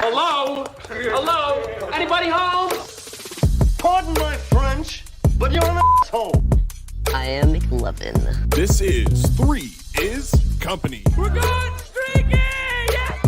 Hello? Hello? Anybody home? Pardon my French, but you're an asshole. I am McLovin. This is 3 is Company. We're going streaking! Yes!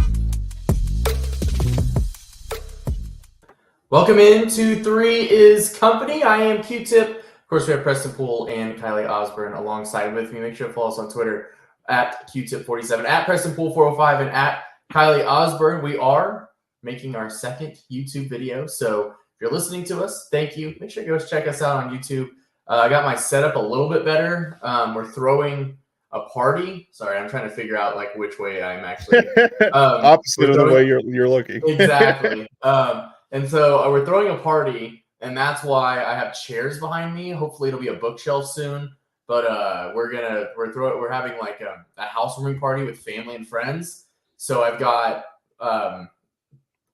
Welcome into 3 is Company. I am Qtip. Of course, we have Preston and Kylee Osborne alongside with me. Make sure to follow us on Twitter at Qtip47, at PrestonPool405, and at Kylee Osborne. We are making our second YouTube video. So if you're listening to us, thank you. Make sure you go check us out on YouTube. I got my setup a little bit better. We're throwing a party. Sorry, I'm trying to figure out like which way I'm actually opposite of the way you're looking. Exactly. And so we're throwing a party, and that's why I have chairs behind me. Hopefully, it'll be a bookshelf soon. But we're having like a housewarming party with family and friends. So I've got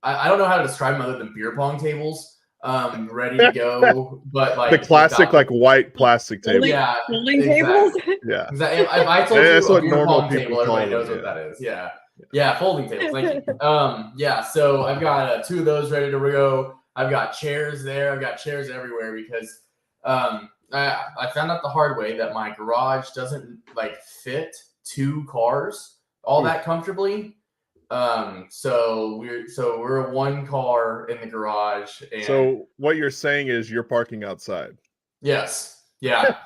I don't know how to describe them other than beer pong tables. Ready to go, but like the classic like white plastic table. Yeah, Folding tables. Yeah. Exactly. If I told That's you a what beer normal pong people table, everybody call knows them, what that is. Yeah, folding tables. Thank you. Yeah. So I've got 2 of those ready to go. I've got chairs there. I've got chairs everywhere because I found out the hard way that my garage doesn't like fit 2 cars all that comfortably. So we're 1 car in the garage. And So what you're saying is you're parking outside. yes. Yeah.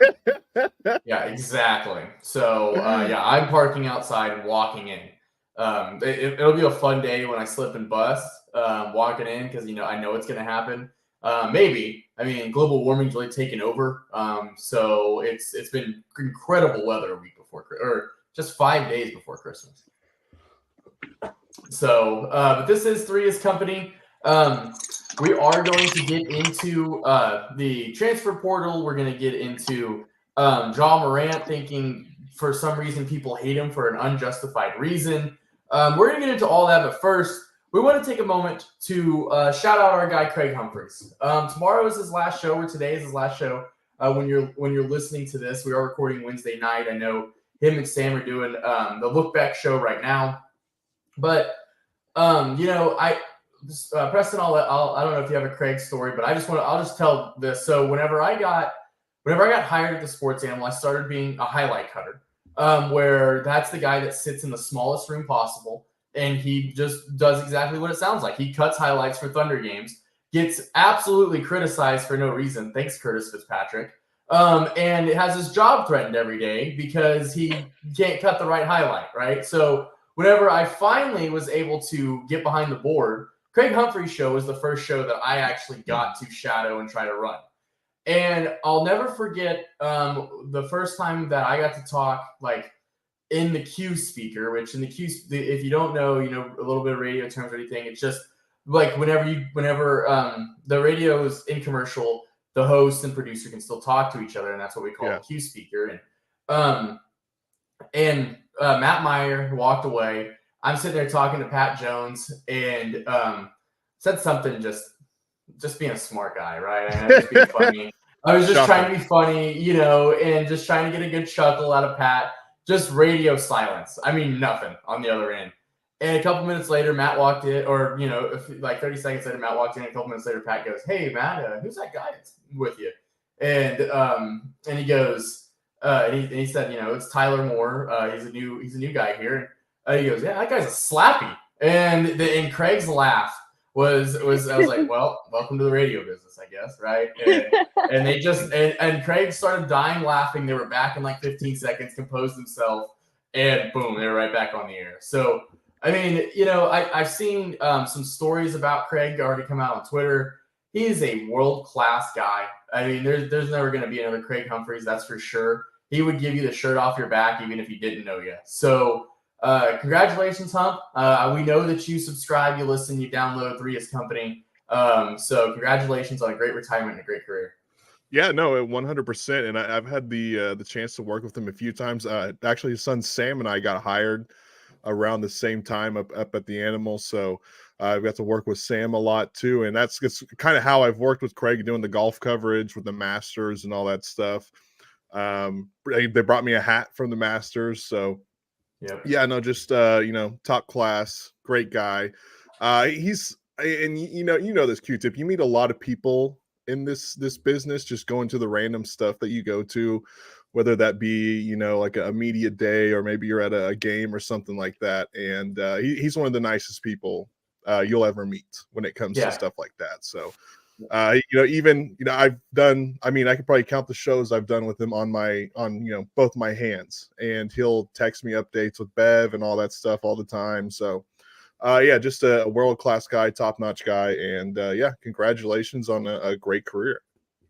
Yeah, exactly. So yeah, I'm parking outside and walking in. It'll be a fun day when I slip and bust walking in because I know it's gonna happen. Maybe. I mean, global warming's really taken over. So it's been incredible weather a week before, or just 5 days before Christmas. So, but this is 3 is Company. We are going to get into the transfer portal. We're going to get into Ja Morant, thinking for some reason people hate him for an unjustified reason. We're going to get into all that, but first, we want to take a moment to shout out our guy Craig Humphreys. Tomorrow is his last show, or today is his last show. When you're listening to this, we are recording Wednesday night. I know him and Sam are doing the Look Back show right now. But Preston, I don't know if you have a Craig story, but I'll just tell this. So whenever I got hired at the Sports Animal, I started being a highlight cutter, where that's the guy that sits in the smallest room possible, and he just does exactly what it sounds like. He cuts highlights for Thunder games, gets absolutely criticized for no reason. Thanks, Curtis Fitzpatrick. And it has his job threatened every day because he can't cut the right highlight, right? So whenever I finally was able to get behind the board, Craig Humphrey's show was the first show that I actually got to shadow and try to run. And I'll never forget the first time that I got to talk like in the Q speaker, which in the Q, if you don't know, a little bit of radio terms or anything, it's just like whenever the radio is in commercial, the host and producer can still talk to each other, and that's what we call a Q speaker. And Matt Meyer walked away. I'm sitting there talking to Pat Jones and said something just being a smart guy, right? I just being funny. I was just trying to be funny, and just trying to get a good chuckle out of Pat. Just radio silence. I mean, nothing on the other end. And a couple minutes later, Matt walked in, or like 30 seconds later, Matt walked in. A couple minutes later, Pat goes, "Hey, Matt, who's that guy that's with you?" And he goes, and he said, it's Tyler Moore. He's a new guy here. And he goes, "Yeah, that guy's a slappy." And Craig's laugh was I was like, "Well, welcome to the radio business, I guess, right?" And they just and Craig started dying laughing. They were back in like 15 seconds, composed themselves, and boom, they were right back on the air. So I mean, I've seen some stories about Craig already come out on Twitter. He is a world-class guy. I mean, there's never going to be another Craig Humphreys, that's for sure. He would give you the shirt off your back even if he didn't know you. So congratulations, Hump. We know that you subscribe, you listen, you download 3 is Company. So congratulations on a great retirement and a great career. Yeah, no, 100%. And I've had the chance to work with him a few times. Actually, his son Sam and I got hired around the same time up at the Animal. So I've got to work with Sam a lot too. And that's kind of how I've worked with Craig doing the golf coverage with the Masters and all that stuff. They brought me a hat from the Masters. So Yep. yeah, no, just, top class, great guy. He's and you know this Qtip. You meet a lot of people in this business, just going to the random stuff that you go to, whether that be like a media day or maybe you're at a game or something like that. And he's one of the nicest people you'll ever meet when it comes to stuff like that. So even I've done, I mean, I could probably count the shows I've done with him on both my hands, and he'll text me updates with Bev and all that stuff all the time. So just a world-class guy, top-notch guy, and congratulations on a great career.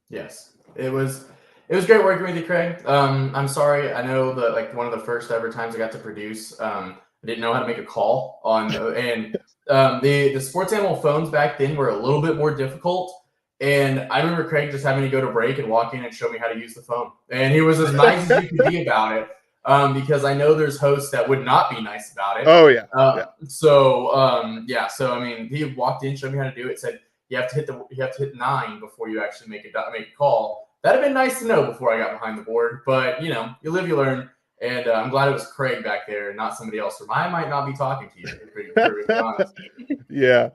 Yes, it was great working with you, Craig. I'm sorry, I know that like one of the first ever times I got to produce, I didn't know how to make a call on and the sports animal phones back then were a little bit more difficult. And I remember Craig just having to go to break and walk in and show me how to use the phone. And he was as nice as you could be about it. Because I know there's hosts that would not be nice about it. Oh yeah. So I mean, he walked in, showed me how to do it, said you have to hit 9 before you actually make a call. That'd have been nice to know before I got behind the board, but you live, you learn. And I'm glad it was Craig back there and not somebody else. Or I might not be talking to you, to be perfectly honest. Yeah.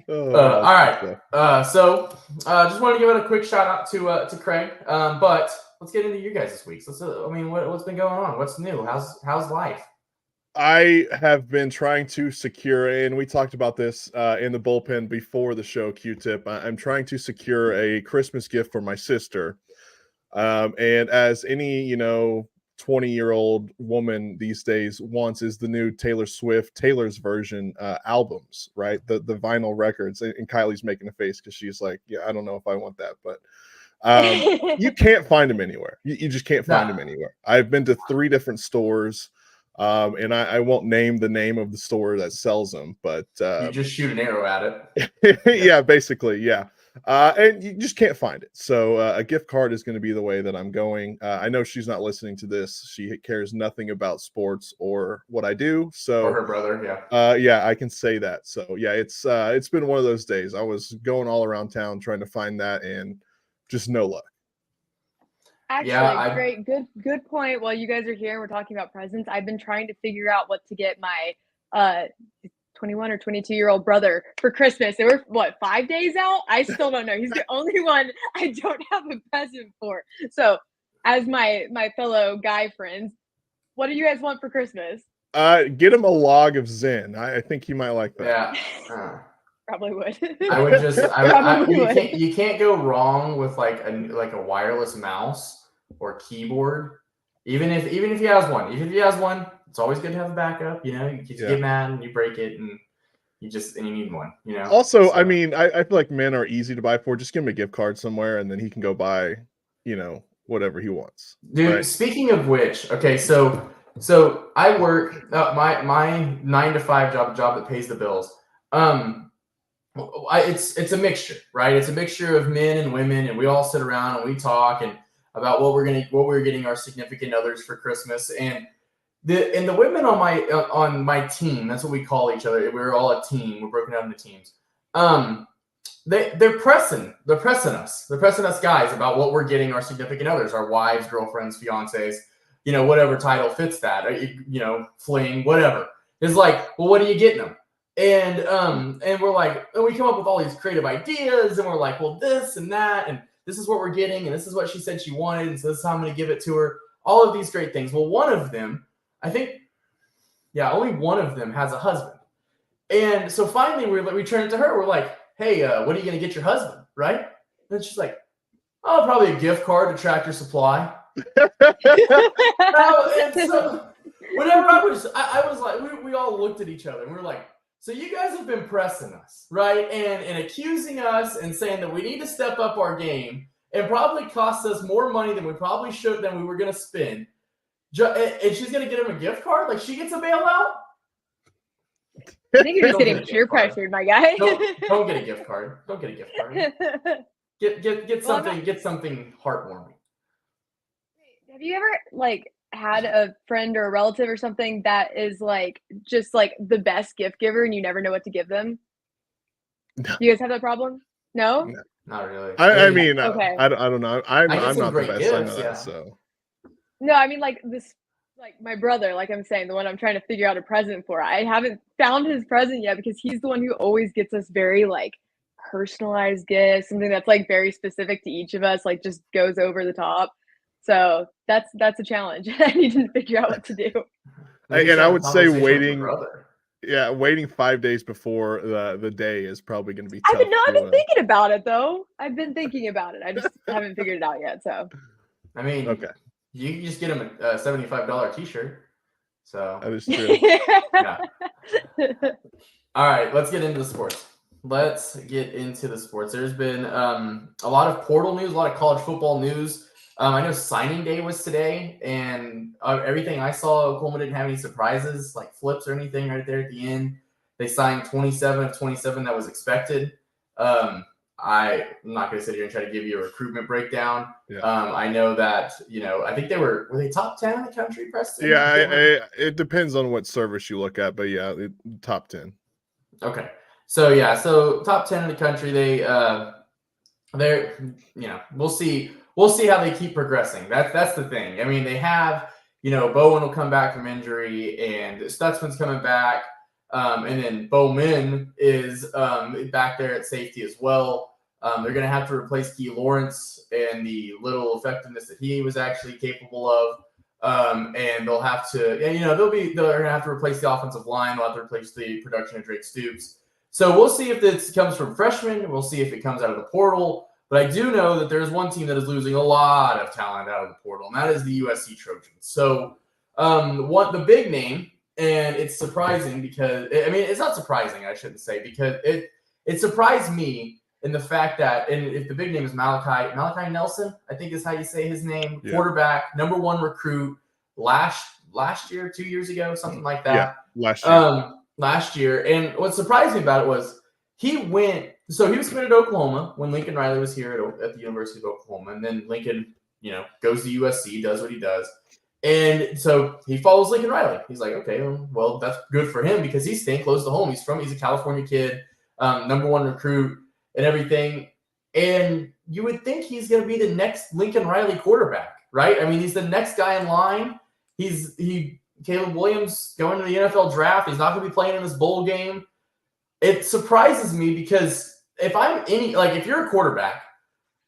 All right. So just wanted to give it a quick shout out to Craig. But let's get into you guys this week. So, what's been going on? What's new? How's life? I have been trying to secure, and we talked about this in the bullpen before the show, Qtip. I'm trying to secure a Christmas gift for my sister. And as any, 20-year-old woman these days wants is the new Taylor's version albums, right? The vinyl records. And Kylie's making a face because she's like, yeah, I don't know if I want that, but you can't find them anywhere. You just can't find them anywhere. I've been to 3 different stores, and I won't name the name of the store that sells them, but you just shoot an arrow at it. Yeah, basically, yeah. And you just can't find it. So a gift card is going to be the way that I'm going. I know she's not listening to this. She cares nothing about sports or what I do. So or her brother, yeah. Yeah, I can say that. So yeah, it's been one of those days. I was going all around town trying to find that, and just no luck. Actually, good point. While you guys are here and we're talking about presents, I've been trying to figure out what to get my 21 or 22-year-old brother for Christmas. They were 5 days out? I still don't know. He's the only one I don't have a present for. So as my fellow guy friends, what do you guys want for Christmas? Get him a log of Zen. I think he might like that. Yeah. Probably would. I would just you can't go wrong with like a wireless mouse or keyboard. Even if he has one. It's always good to have a backup. You get mad and you break it, and you need one. Also, so. I mean, I feel like men are easy to buy for. Just give him a gift card somewhere, and then he can go buy, whatever he wants. Dude, right? Speaking of which, okay, so I work my 9 to 5 job that pays the bills. It's a mixture, right? It's a mixture of men and women, and we all sit around and we talk and about what we're getting our significant others for Christmas. And the women on my team, that's what we call each other. We're all a team. We're broken down into teams. They're pressing us. They're pressing us guys about what we're getting our significant others, our wives, girlfriends, fiancés, whatever title fits that, fling, whatever. It's like, well, what are you getting them? And we're like, and we come up with all these creative ideas, and we're like, well, this and that, and this is what we're getting, and this is what she said she wanted, and so this is how I'm going to give it to her. All of these great things. Well, one of them, I think, only one of them has a husband. And so finally we turn it to her. We're like, hey, what are you going to get your husband, right? And she's like, oh, probably a gift card to Tractor Supply. And so whenever I was like, we all looked at each other, and we were like, so you guys have been pressing us, right? And accusing us and saying that we need to step up our game, and probably cost us more money than we probably should, than we were going to spend. And she's going to get him a gift card? Like she gets a bailout? I think you're just getting peer pressured, my guy. Don't get a gift card. Don't get a gift card. Get something. Get something heartwarming. Have you ever had a friend or a relative or something that is just the best gift giver, and you never know what to give them? No. Do you guys have that problem? No? Not really. I mean, okay. I don't know. I'm not the best. Gifts, I know that, so. No, I mean this Like my brother, like I'm saying, the one I'm trying to figure out a present for. I haven't found his present yet because he's the one who always gets us very like personalized gifts, something that's like very specific to each of us, like just goes over the top. So that's a challenge. I need to figure out what to do. Maybe And I have a would say conversation with your waiting. brother. Yeah, waiting 5 days before the day is probably going to be I've tough. been thinking about it though. I've been thinking about it. I just haven't figured it out yet. So I mean, Okay, you can just get him a $75 T-shirt. So that is true. yeah. All right, let's get into the sports. There's been a lot of portal news, a lot of college football news. I know signing day was today, and everything I saw, Oklahoma didn't have any surprises, like flips or anything right there at the end. They signed 27 of 27 that was expected. I'm not going to sit here and try to give you a recruitment breakdown. Yeah. I know that, I think were they top 10 in the country, Preston? Yeah, it depends on what service you look at, but yeah, top 10. Okay. So top 10 in the country, we'll see how they keep progressing. That's the thing. I mean, they have, Bowen will come back from injury and Stutzman's coming back. And then Bowman is back there at safety as well. They're going to have to replace Key Lawrence and the little effectiveness that he was actually capable of. And they'll have to, they're going to have to replace the offensive line. They'll have to replace the production of Drake Stoops. So we'll see if this comes from freshmen. We'll see if it comes out of the portal. But I do know that there's one team that is losing a lot of talent out of the portal, and that is the USC Trojans. So the big name, and it's surprising because, it's not surprising, I shouldn't say, because it surprised me in the fact that, and if the big name is Malachi Nelson, I think is how you say his name, quarterback, number 1 recruit last year, 2 years ago, something like that. Yeah, last year. And what surprised me about it was he was committed to Oklahoma when Lincoln Riley was here at the University of Oklahoma. And then Lincoln, goes to USC, does what he does. And so he follows Lincoln Riley. He's like, okay, well, that's good for him because he's staying close to home. He's a California kid, number 1 recruit and everything. And you would think he's going to be the next Lincoln Riley quarterback, right? I mean, he's the next guy in line. Caleb Williams going to the NFL draft. He's not going to be playing in this bowl game. It surprises me because if you're a quarterback,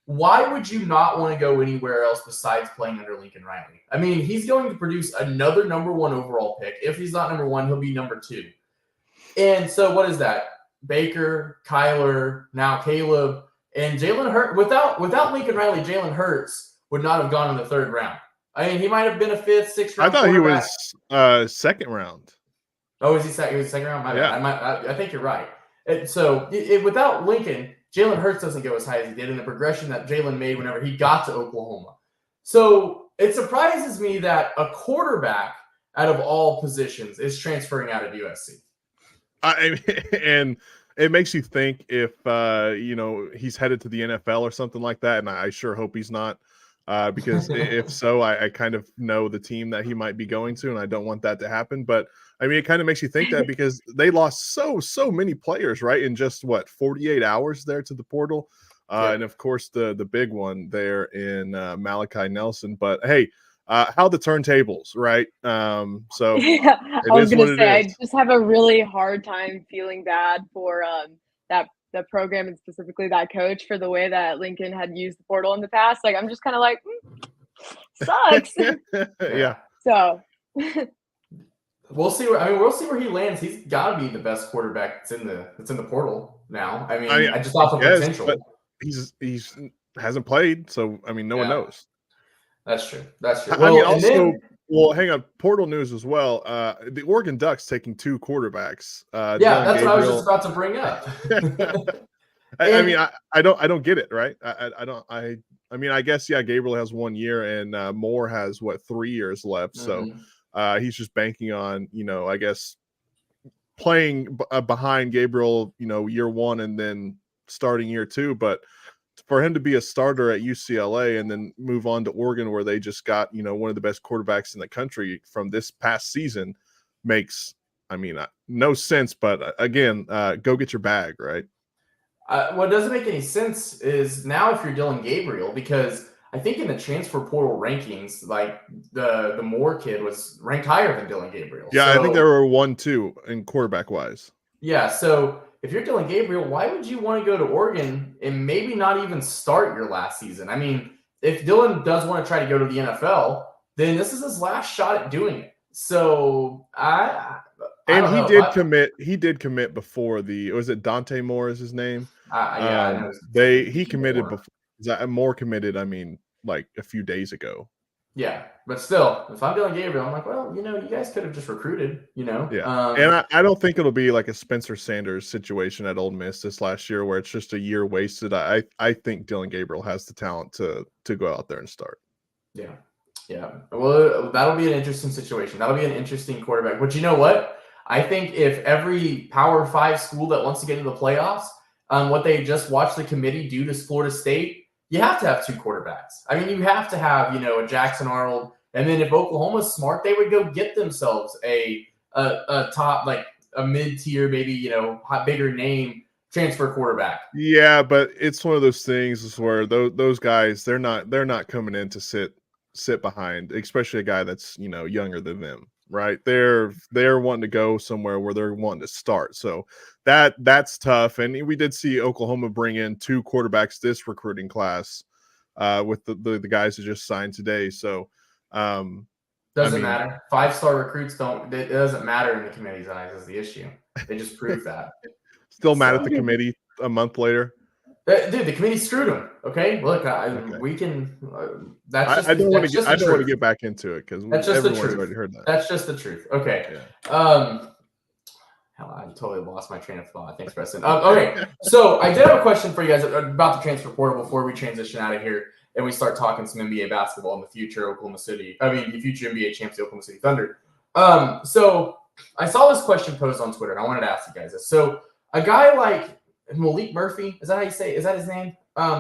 why would you not want to go anywhere else besides playing under Lincoln Riley? I mean, he's going to produce another number 1 overall pick. If he's not number 1, he'll be number 2. And so what is that? Baker, Kyler, now Caleb, and Jalen Hurts. Without Lincoln Riley, Jalen Hurts would not have gone in the 3rd round. I mean, he might have been a 5th, 6th round. I thought he was 2nd round. Oh, is he second? He was 2nd round. Yeah. I think you're right. So without Lincoln, Jalen Hurts doesn't go as high as he did in the progression that Jalen made whenever he got to Oklahoma. So it surprises me that a quarterback out of all positions is transferring out of USC. And it makes you think if he's headed to the NFL or something like that, and I sure hope he's not. Because if so, I kind of know the team that he might be going to, and I don't want that to happen. But I mean, it kind of makes you think that because they lost so many players, right? In just 48 hours there to the portal. And of course the big one there in Malachi Nelson. But hey, how the turntables, right? So yeah, I was going to say, I just have a really hard time feeling bad for the program and specifically that coach for the way that Lincoln had used the portal in the past. Like, I'm just kind of like, sucks. Yeah. So we'll see where he lands. He's got to be the best quarterback that's in the portal now. I mean, just off of potential. But he's hasn't played, so I mean, no one knows. That's true. Well, hang on. Portal news as well. The Oregon Ducks taking 2 quarterbacks. That's what I was just about to bring up. I don't get it, right? I guess Gabriel has 1 year and Moore has 3 years left. So he's just banking on I guess playing behind Gabriel year 1 and then starting year 2, but for him to be a starter at UCLA and then move on to Oregon, where they just got, one of the best quarterbacks in the country from this past season makes, no sense. But again, go get your bag, right? What doesn't make any sense is now if you're Dylan Gabriel, because I think in the transfer portal rankings, like the Moore kid was ranked higher than Dylan Gabriel. Yeah, so, I think there were 1-2 in quarterback wise. Yeah, so if you're Dylan Gabriel, why would you want to go to Oregon and maybe not even start your last season? I mean, if Dylan does want to try to go to the NFL, then this is his last shot at doing it. So I don't he know. did commit. He did commit before was it Dante Moore is his name? I know. He committed before. Moore committed. I mean, like a few days ago. Yeah, but still, if I'm Dylan Gabriel, I'm like, well, you guys could have just recruited, Yeah, and I don't think it'll be like a Spencer Sanders situation at Ole Miss this last year where it's just a year wasted. I think Dylan Gabriel has the talent to go out there and start. Yeah. Well, that'll be an interesting situation. That'll be an interesting quarterback. But you know what? I think if every Power 5 school that wants to get into the playoffs, what they just watched the committee do to Florida State, you have to have 2 quarterbacks. I mean, you have to have, a Jackson Arnold. And then if Oklahoma's smart, they would go get themselves a top, like a mid-tier, maybe, bigger name transfer quarterback. Yeah, but it's one of those things where those guys, they're not coming in to sit behind, especially a guy that's, younger than them, right? They're wanting to go somewhere where they're wanting to start. So that's tough. And we did see Oklahoma bring in 2 quarterbacks this recruiting class with the guys who just signed today. So doesn't matter. 5-star recruits it doesn't matter in the committee's eyes is the issue. They just prove that. Still mad at the committee a month later. Dude, the committee screwed him. Okay, look, we can. I don't want to get back into it because everyone's already heard that. That's just the truth. Okay. Yeah. Hell, I totally lost my train of thought. Thanks, Preston. Okay, so I did have a question for you guys about the transfer portal before we transition out of here and we start talking some NBA basketball in the future the future NBA champs, the Oklahoma City Thunder. So I saw this question posed on Twitter, and I wanted to ask you guys this. So a guy like Malik Murphy, is that how you say it? Is that his name?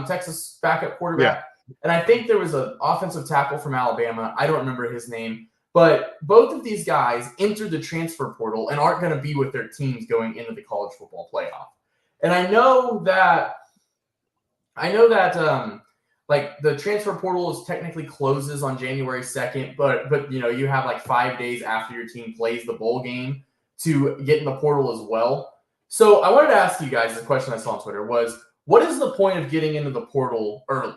Texas backup quarterback. Yeah. And I think there was an offensive tackle from Alabama. I don't remember his name. But both of these guys entered the transfer portal and aren't going to be with their teams going into the college football playoff. And I know that like the transfer portal is technically closes on January 2nd, but you have like 5 days after your team plays the bowl game to get in the portal as well. So I wanted to ask you guys, the question I saw on Twitter was, what is the point of getting into the portal early?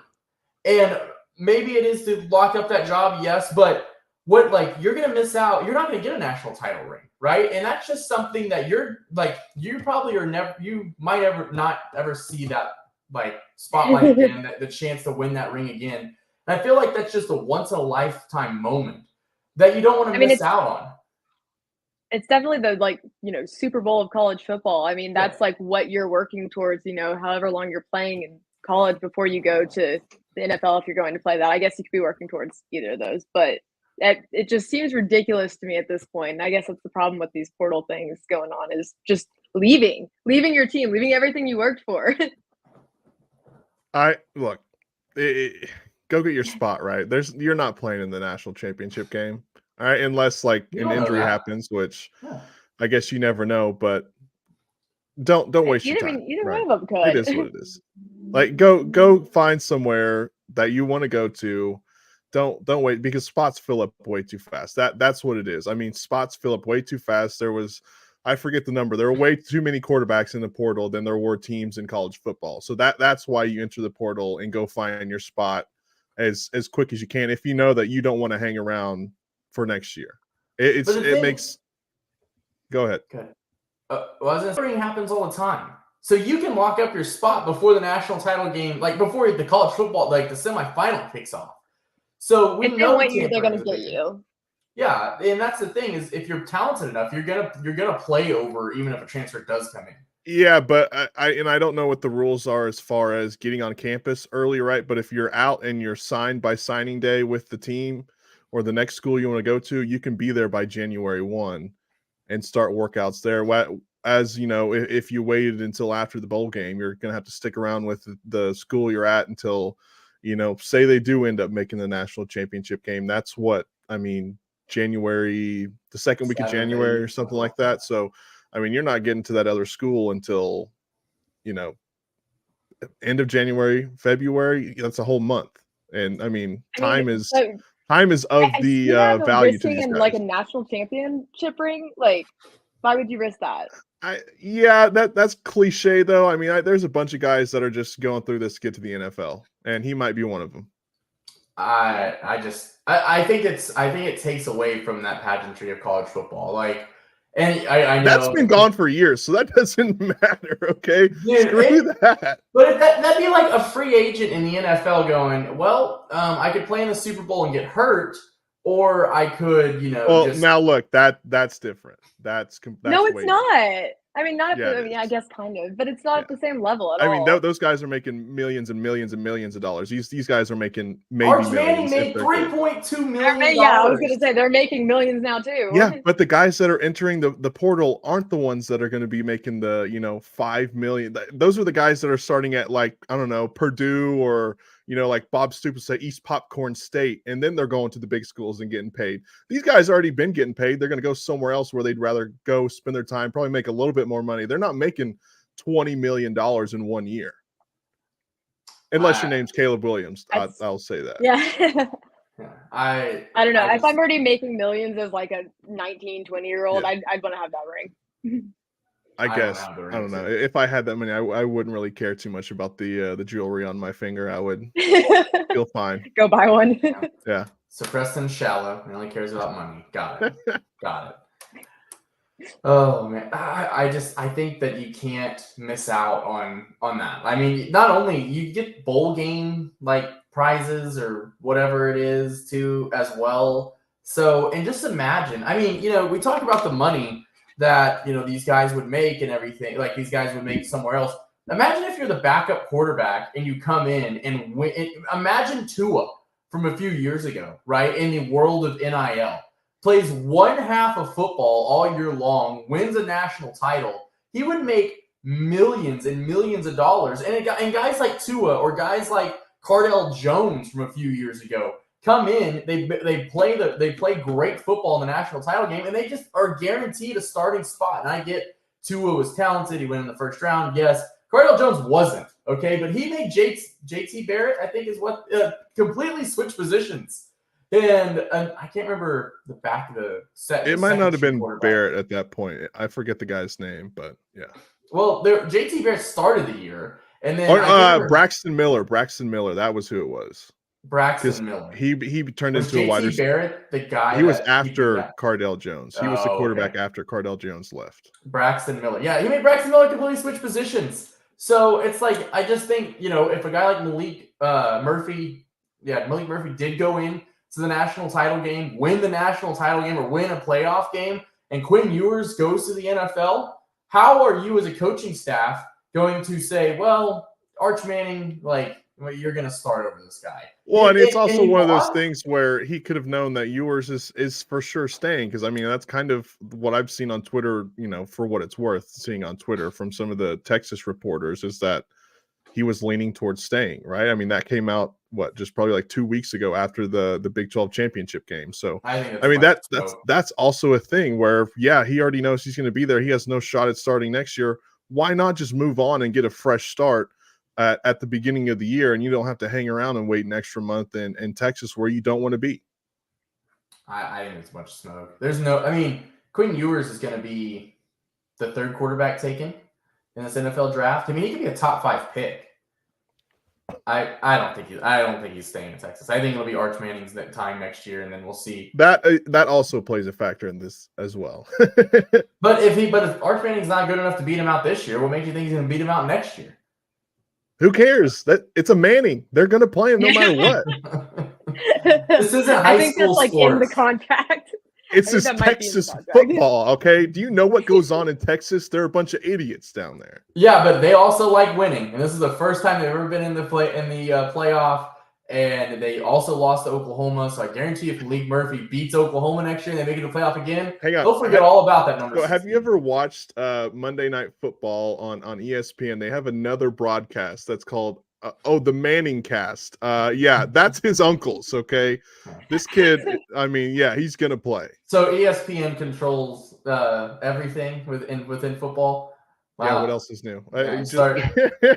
And maybe it is to lock up that job, yes, but you're going to miss out. You're not going to get a national title ring, right? And that's just something that you might not ever see that spotlight again, the chance to win that ring again. And I feel like that's just a once in a lifetime moment that you don't want to miss out on. It's definitely the Super Bowl of college football. I mean, that's what you're working towards, however long you're playing in college before you go to the NFL if you're going to play that. I guess you could be working towards either of those, but it just seems ridiculous to me at this point. And I guess that's the problem with these portal things going on is just leaving your team, leaving everything you worked for. Go get your spot right. You're not playing in the national championship game, all right, unless an injury happens, which I guess you never know. But don't waste your time. Either one of them could. It is what it is. Go find somewhere that you want to go to. Don't wait because spots fill up way too fast. That's what it is. I mean, spots fill up way too fast. I forget the number. There are way too many quarterbacks in the portal than there were teams in college football. So that's why you enter the portal and go find your spot as quick as you can if you know that you don't want to hang around for next year. Go ahead. Okay. Happens all the time. So you can lock up your spot before the national title game, before the college football, the semifinal kicks off. So we know what year they're going to get you. Yeah, and that's the thing is if you're talented enough, you're gonna play over even if a transfer does come in. Yeah, but I don't know what the rules are as far as getting on campus early, right? But if you're out and you're signed by signing day with the team or the next school you want to go to, you can be there by January 1 and start workouts there. As you know, if you waited until after the bowl game, you're gonna have to stick around with the school you're at until say they do end up making the national championship game. That's what January, the second week of January or something like that. So, you're not getting to that other school until, end of January, February. That's a whole month. And I mean, I mean, time is of I the see that, but value to risking these in guys. like a national championship ring, like why would you risk that? That's cliche though. I mean, there's a bunch of guys that are just going through this to get to the NFL, and he might be one of them. I think it takes away from that pageantry of college football. Like, and I know That's been gone for years, so that doesn't matter. Okay, dude, screw that. But that'd be like a free agent in the NFL going, well, I could play in the Super Bowl and get hurt, or I could, Well, now look, that's different. That's No, it's way not. I mean, not. Yeah, I mean, I guess kind of, but it's not at the same level at I all. mean, those guys are making millions and millions and millions of dollars. These guys are making maybe Arch millions. Manning made $3.2 million. Yeah, I was going to say they're making millions now too. Yeah, but the guys that are entering the portal aren't the ones that are going to be making the 5 million. Those are the guys that are starting at like, I don't know, Purdue or like Bob Stoops say East Popcorn State, and then they're going to the big schools and getting paid. These guys already been getting paid. They're going to go somewhere else where they'd rather go spend their time, probably make a little bit more money. They're not making $20 million in 1 year. Unless your name's Caleb Williams. I'll say that. Yeah. I don't know. If I'm already making millions as like a 19, 20-year-old, I'd want to have that ring. I guess. I don't know. If I had that money, I wouldn't really care too much about the jewelry on my finger. I would feel fine. Go buy one. Yeah. So Preston's shallow. He only cares about money. Got it. Oh man, I think that you can't miss out on that. I mean, not only you get bowl game like prizes or whatever it is too as well. So, and just imagine. I mean, we talk about the money that these guys would make and everything, like these guys would make somewhere else. Imagine if you're the backup quarterback and you come in and win. Imagine Tua from a few years ago, right? In the world of NIL, plays one half of football all year long, wins a national title. He would make millions and millions of dollars. And guys like Tua or guys like Cardell Jones from a few years ago come in, they play great football in the national title game, and they just are guaranteed a starting spot. And I get Tua was talented; he went in the first round. Yes, Cardell Jones wasn't okay, but he made JT Barrett, I think, is what completely switched positions. And I can't remember the back of the set. It might not have been Barrett at that point. I forget the guy's name, but yeah. Well, JT Barrett started the year, and then Braxton Miller. Braxton Miller, that was who it was. Braxton Miller. He turned into a wide receiver. Barrett, the guy. He was after Cardell Jones. He was the quarterback after Cardell Jones left. Braxton Miller. Yeah, he made Braxton Miller completely switch positions. So it's like, I just think, if a guy like Malik Murphy did go in to the national title game, win the national title game or win a playoff game, and Quinn Ewers goes to the NFL, how are you as a coaching staff going to say, well, Arch Manning, you're going to start over this guy? Well, and it's also one of those things where he could have known that Ewers is for sure staying, because I mean that's kind of what I've seen on Twitter. For what it's worth, seeing on Twitter from some of the Texas reporters is that he was leaning towards staying. Right? I mean that came out just probably like 2 weeks ago after the Big 12 championship game. So I mean that's also a thing where he already knows he's going to be there. He has no shot at starting next year. Why not just move on and get a fresh start at the beginning of the year, and you don't have to hang around and wait an extra month in Texas where you don't want to be? I think it's much smoke. Quinn Ewers is going to be the third quarterback taken in this NFL draft. I mean, he could be a top 5 pick. I don't think he's staying in Texas. I think it'll be Arch Manning's time next year, and then we'll see. That also plays a factor in this as well. But if Arch Manning's not good enough to beat him out this year, what makes you think he's going to beat him out next year? Who cares? It's a Manning. They're going to play him no matter what. This isn't high I think school that's sports. In the contract. It's just Texas football, okay? Do you know what goes on in Texas? There are a bunch of idiots down there. Yeah, but they also like winning, and this is the first time they've ever been in the playoff. And they also lost to Oklahoma. So I guarantee if Malik Murphy beats Oklahoma next year and they make it to the playoff again, they'll forget all about that number. So have you ever watched Monday Night Football on ESPN? They have another broadcast that's called the Manning Cast. Yeah, that's his uncle's, okay? This kid, I mean, yeah, he's going to play. So ESPN controls everything within football. Wow. Yeah, what else is new?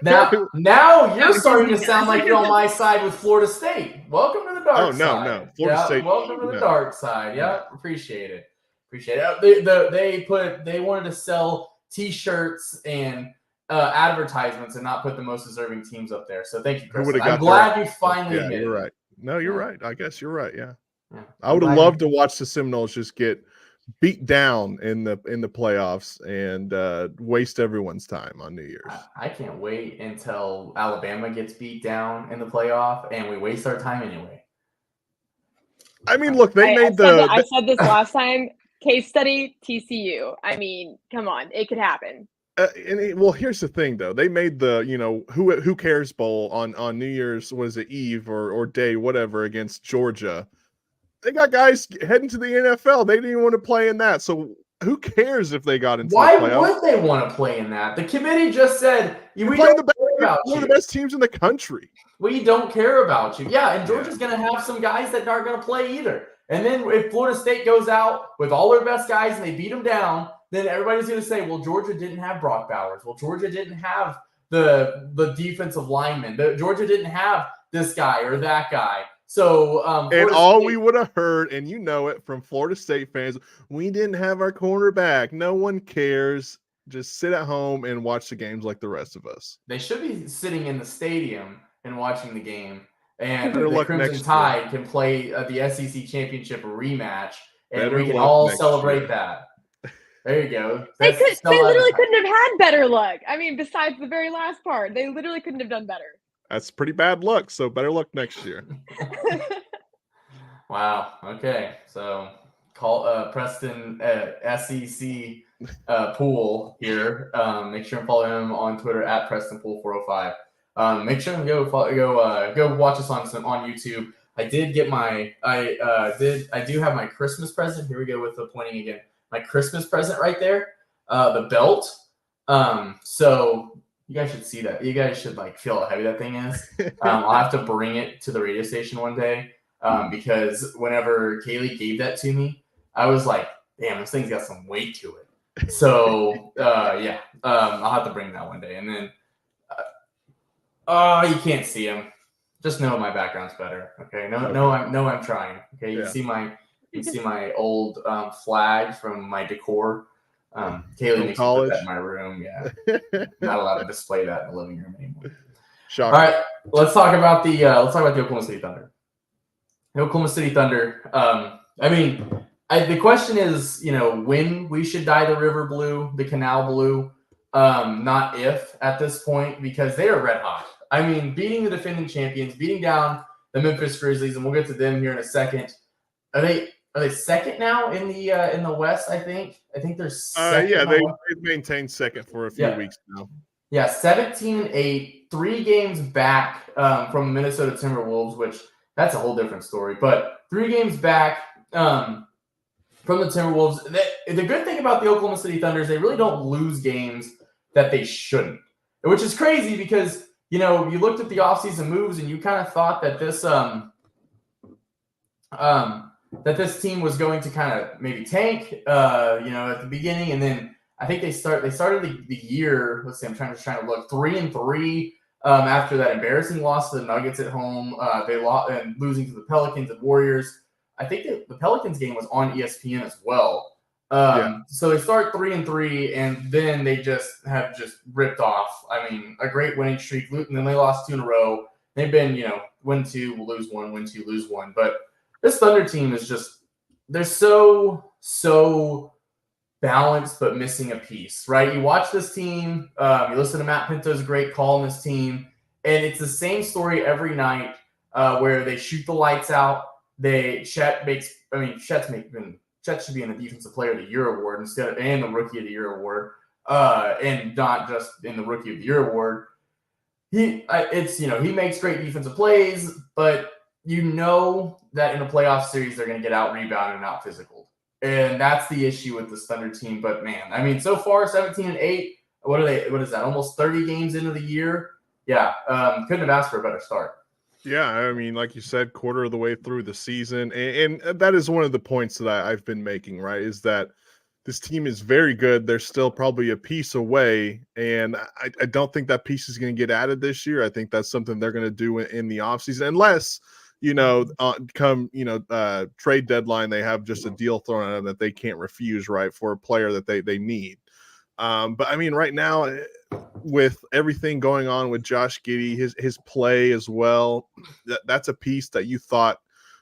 Now you're starting to sound like you're on my side with Florida State. Welcome to the dark Oh, side. no. Florida State. Welcome to the No. dark side. Yep, appreciate it. They wanted to sell T-shirts and advertisements and not put the most deserving teams up there. So thank you, Who would Preston. have I'm got glad there? you finally Yeah, admitted you're it. right. No, you're Yeah. right. I guess you're right. Yeah. Yeah. I would I'm have glad loved to watch the Seminoles just get beat down in the playoffs and waste everyone's time on New Year's. I can't wait until Alabama gets beat down in the playoff and we waste our time anyway. I mean, look, they made I said this last time. Case study, TCU. I mean, come on, it could happen. Well, here's the thing, though. They made the who cares bowl on New Year's, was it Eve or day, whatever, against Georgia. They got guys heading to the NFL. They didn't even want to play in that. So who cares if they got into Why the playoffs? would they want to play in that? The committee just said we You're don't playing care about one you. of the best teams in the country. We don't care about you. Yeah, and Georgia's going to have some guys that aren't going to play either. And then if Florida State goes out with all their best guys and they beat them down, then everybody's going to say, well, Georgia didn't have Brock Bowers. Well, Georgia didn't have the defensive lineman. Georgia didn't have this guy or that guy. So and all we would have heard, and you know it from Florida State fans, we didn't have our cornerback. No one cares. Just sit at home and watch the games like the rest of us. They should be sitting in the stadium and watching the game. And Better the luck Crimson next Tide can play the SEC Championship rematch, and Better we can luck all next celebrate year. that. There you go. They literally advertising. couldn't have had better luck. I mean, besides the very last part, they literally couldn't have done better. That's pretty bad luck. So better luck next year. Wow. Okay. So call Preston SEC Pool here. Make sure and follow him on Twitter at PrestonPool405. Make sure and go watch us on YouTube. I did get I do have my Christmas present. Here we go with the pointing again. My Christmas present right there. The belt. So you guys should see that. You guys should feel how heavy that thing is. I'll have to bring it to the radio station one day. Because whenever Kylee gave that to me, I was like, damn, this thing's got some weight to it. So yeah, I'll have to bring that one day. And then you can't see him. Just know my background's better. Okay. I'm trying. Okay. You see my old flag from my decor. Kaylee makes me put that in my room. Yeah. Not allowed to display that in the living room anymore. Shocking. All right. Let's talk about the Oklahoma City Thunder. The Oklahoma City Thunder. The question is, when we should dye the river blue, the canal blue, not if at this point, because they are red hot. I mean, beating the defending champions, beating down the Memphis Grizzlies, and we'll get to them here in a second. Are they second now in the West? I think they're second. Yeah, they've maintained second for a few weeks now. Yeah, 17-8, 3 games back from Minnesota Timberwolves, which that's a whole different story. But 3 games back from the Timberwolves. The good thing about the Oklahoma City Thunder is they really don't lose games that they shouldn't, which is crazy because, you looked at the offseason moves and you kind of thought that this team was going to kind of maybe tank, at the beginning. And then I think they started the year, let's see, I'm trying to look, 3-3 after that embarrassing loss to the Nuggets at home. They lost and losing to the Pelicans and Warriors. I think the Pelicans game was on ESPN as well. So they start 3-3, and then they just ripped off. I mean, a great winning streak, and then they lost 2 in a row. They've been, win 2, lose 1, win 2, lose 1. But this Thunder team is they're so balanced, but missing a piece, right? You watch this team, you listen to Matt Pinto's great call on this team, and it's the same story every night where they shoot the lights out. Chet should be in the Defensive Player of the Year award and the Rookie of the Year award, and not just in the Rookie of the Year award. He makes great defensive plays, but that in a playoff series they're going to get out rebounded and out physical, and that's the issue with this Thunder team. But man, I mean, so far 17-8. What is that? Almost 30 games into the year. Yeah, couldn't have asked for a better start. Yeah, I mean, like you said, quarter of the way through the season. And that is one of the points that I've been making, right, is that this team is very good. They're still probably a piece away, and I don't think that piece is going to get added this year. I think that's something they're going to do in the offseason, unless, come trade deadline, they have just a deal thrown at them that they can't refuse, right, for a player that they need. But I mean, right now, with everything going on with Josh Giddey, his play as well, that's a piece that you thought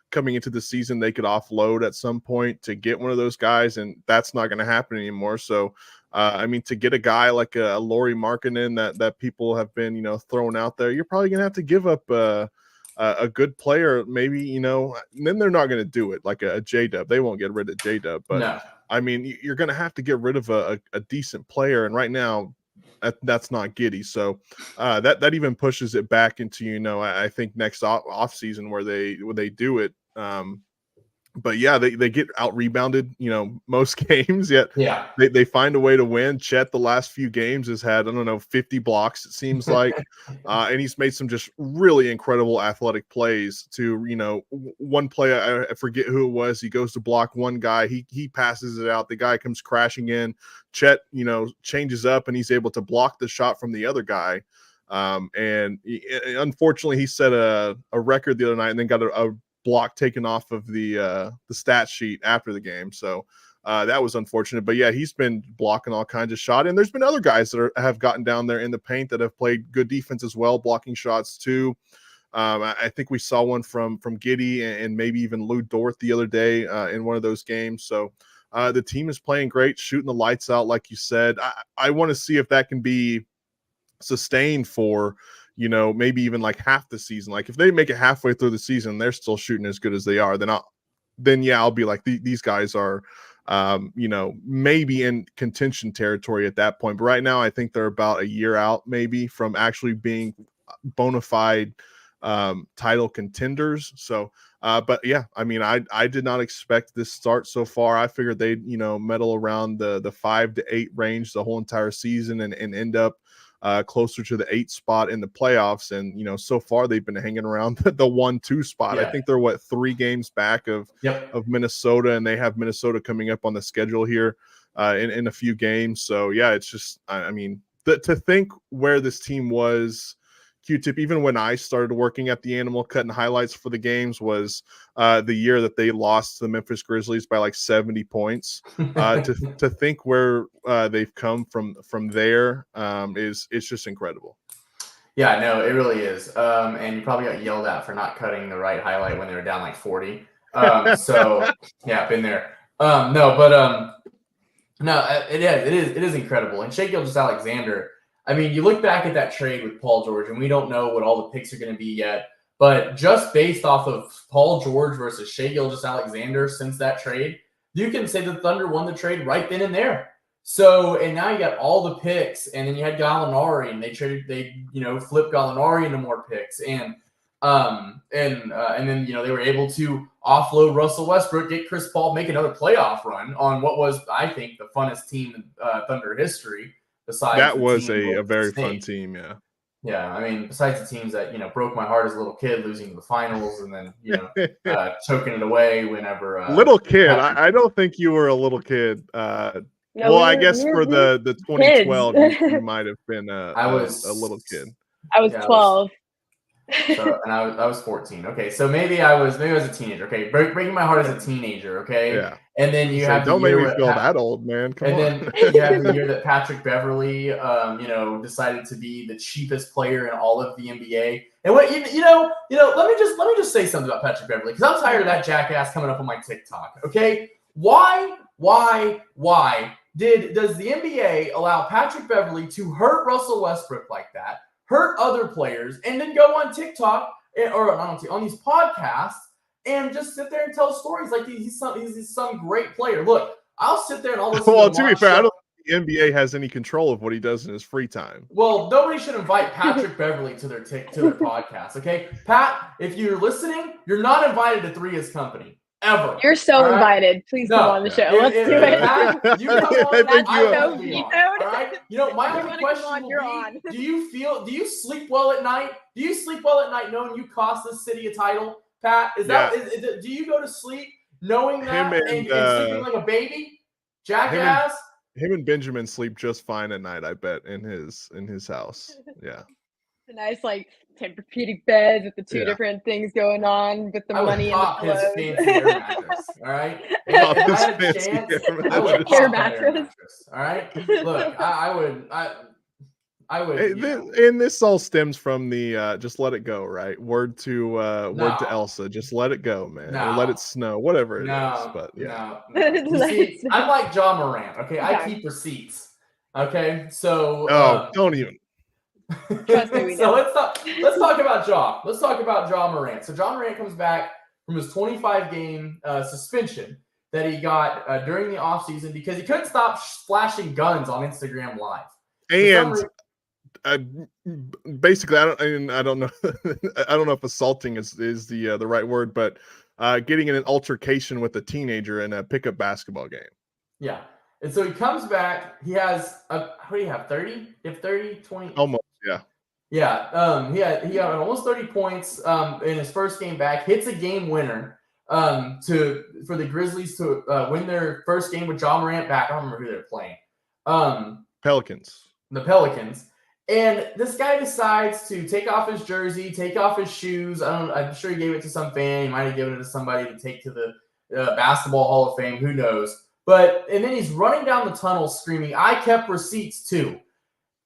coming into the season they could offload at some point to get one of those guys, and that's not going to happen anymore. So, I mean, to get a guy like a Lauri Markkanen that people have been thrown out there, you're probably going to have to give up a good player, maybe, and then they're not going to do it like a J-Dub. They won't get rid of J-Dub, but No. I mean, you're going to have to get rid of a decent player, and right now that's not Giddey. So that even pushes it back into I think next off season where they do it. But yeah, they get out rebounded, most games, yet Yeah. they find a way to win. Chet the last few games has had, 50 blocks, it seems like. And he's made some just really incredible athletic plays to, one play, I forget who it was. He goes to block one guy. He passes it out. The guy comes crashing in. Chet, changes up and he's able to block the shot from the other guy. And unfortunately he set a record the other night and then got a block taken off of the stat sheet after the game. So that was unfortunate. But yeah, he's been blocking all kinds of shots. And there's been other guys that have gotten down there in the paint that have played good defense as well, blocking shots too. I think we saw one from Giddey and maybe even Lou Dort the other day in one of those games. So the team is playing great, shooting the lights out, like you said. I want to see if that can be sustained for maybe even like half the season. Like if they make it halfway through the season, they're still shooting as good as they are, then I'll be like, these guys are, maybe in contention territory at that point. But right now, I think they're about a year out maybe from actually being bona fide title contenders. So, but yeah, I mean, I did not expect this start so far. I figured they'd, medal around the 5 to 8 range the whole entire season and end up closer to the 8th spot in the playoffs. And, so far they've been hanging around the 1-2 spot. Yeah. I think they're 3 games back of Minnesota, and they have Minnesota coming up on the schedule here in a few games. So yeah, it's just, I mean, to think where this team was, Qtip, even when I started working at the Animal cutting highlights for the games, was the year that they lost to the Memphis Grizzlies by like 70 points. To think where they've come from there it's just incredible. Yeah, no, it really is. And you probably got yelled at for not cutting the right highlight when they were down like 40. So yeah, been there. No, it is incredible. And Shai Gilgeous-Alexander, I mean, you look back at that trade with Paul George, and we don't know what all the picks are going to be yet, but just based off of Paul George versus Shai Gilgeous-Alexander since that trade, you can say the Thunder won the trade right then and there. So, and now you got all the picks, and then you had Gallinari, and they flipped Gallinari into more picks, and then they were able to offload Russell Westbrook, get Chris Paul, make another playoff run on what was, I think, the funnest team in Thunder history. Besides that was a very fun team. Yeah, I mean, besides the teams that broke my heart as a little kid, losing to the finals and then choking it away whenever little kid. I don't think you were a little kid. I guess for the 2012 you might have been a little kid. I was 12. So, and I was 14. Okay, so maybe I was a teenager. Okay, breaking my heart as a teenager. Okay, yeah. And then you have don't make me feel that old, man. Come on. Then you have the year that Patrick Beverley, decided to be the cheapest player in all of the NBA. And what let me just say something about Patrick Beverley, because I'm tired of that jackass coming up on my TikTok. Okay, why does the NBA allow Patrick Beverley to hurt Russell Westbrook like that, hurt other players, and then go on TikTok or on these podcasts and just sit there and tell stories like he's some great player? Look, I'll sit there and all this. Well, to be fair, I don't think the NBA has any control of what he does in his free time. Well, nobody should invite Patrick Beverley to their podcast. Okay, Pat, if you're listening, you're not invited to Three Is Company. Ever. You're so invited. Please come on the show. Let's do it. Pat, you come on. All right. My only question will be: Do you sleep well at night? Do you sleep well at night knowing you cost this city a title, Pat? Do you go to sleep knowing that and sleeping like a baby, jackass? Him and Benjamin sleep just fine at night, I bet, in his house. Yeah. The nice like Tempur-Pedic beds with the two Yeah. different things going on with the I would money and the pop his pillows. fancy air mattress. All right. Pop If I his had a fancy chance, air I would mattress. pop Air that air mattress. mattress. All right. Look, I would. Hey, You know, and this all stems from the just let it go, right? Word to No. Elsa, just let it go, man, or No. let it snow, whatever it is. no, But yeah, no. You Let see, it snow. I'm like Ja Morant. Okay, I Okay. keep receipts. Okay, so don't even. Trust me, we so know. let's talk about Ja. Let's talk about Ja Morant. So Ja Morant comes back from his 25-game suspension that he got during the offseason because he couldn't stop flashing guns on Instagram Live. And basically, I don't know. I don't know if assaulting is the right word, but getting in an altercation with a teenager in a pickup basketball game. Yeah. And so he comes back. He has what do you have? 30? You have 30, 20? Almost, yeah. Yeah. He had almost 30 points in his first game back. Hits a game winner for the Grizzlies to win their first game with Ja Morant back. I don't remember who they're playing. Pelicans. The Pelicans. And this guy decides to take off his jersey, take off his shoes. I'm sure he gave it to some fan. He might have given it to somebody to take to the Basketball Hall of Fame. Who knows? And then he's running down the tunnel screaming, "I kept receipts too."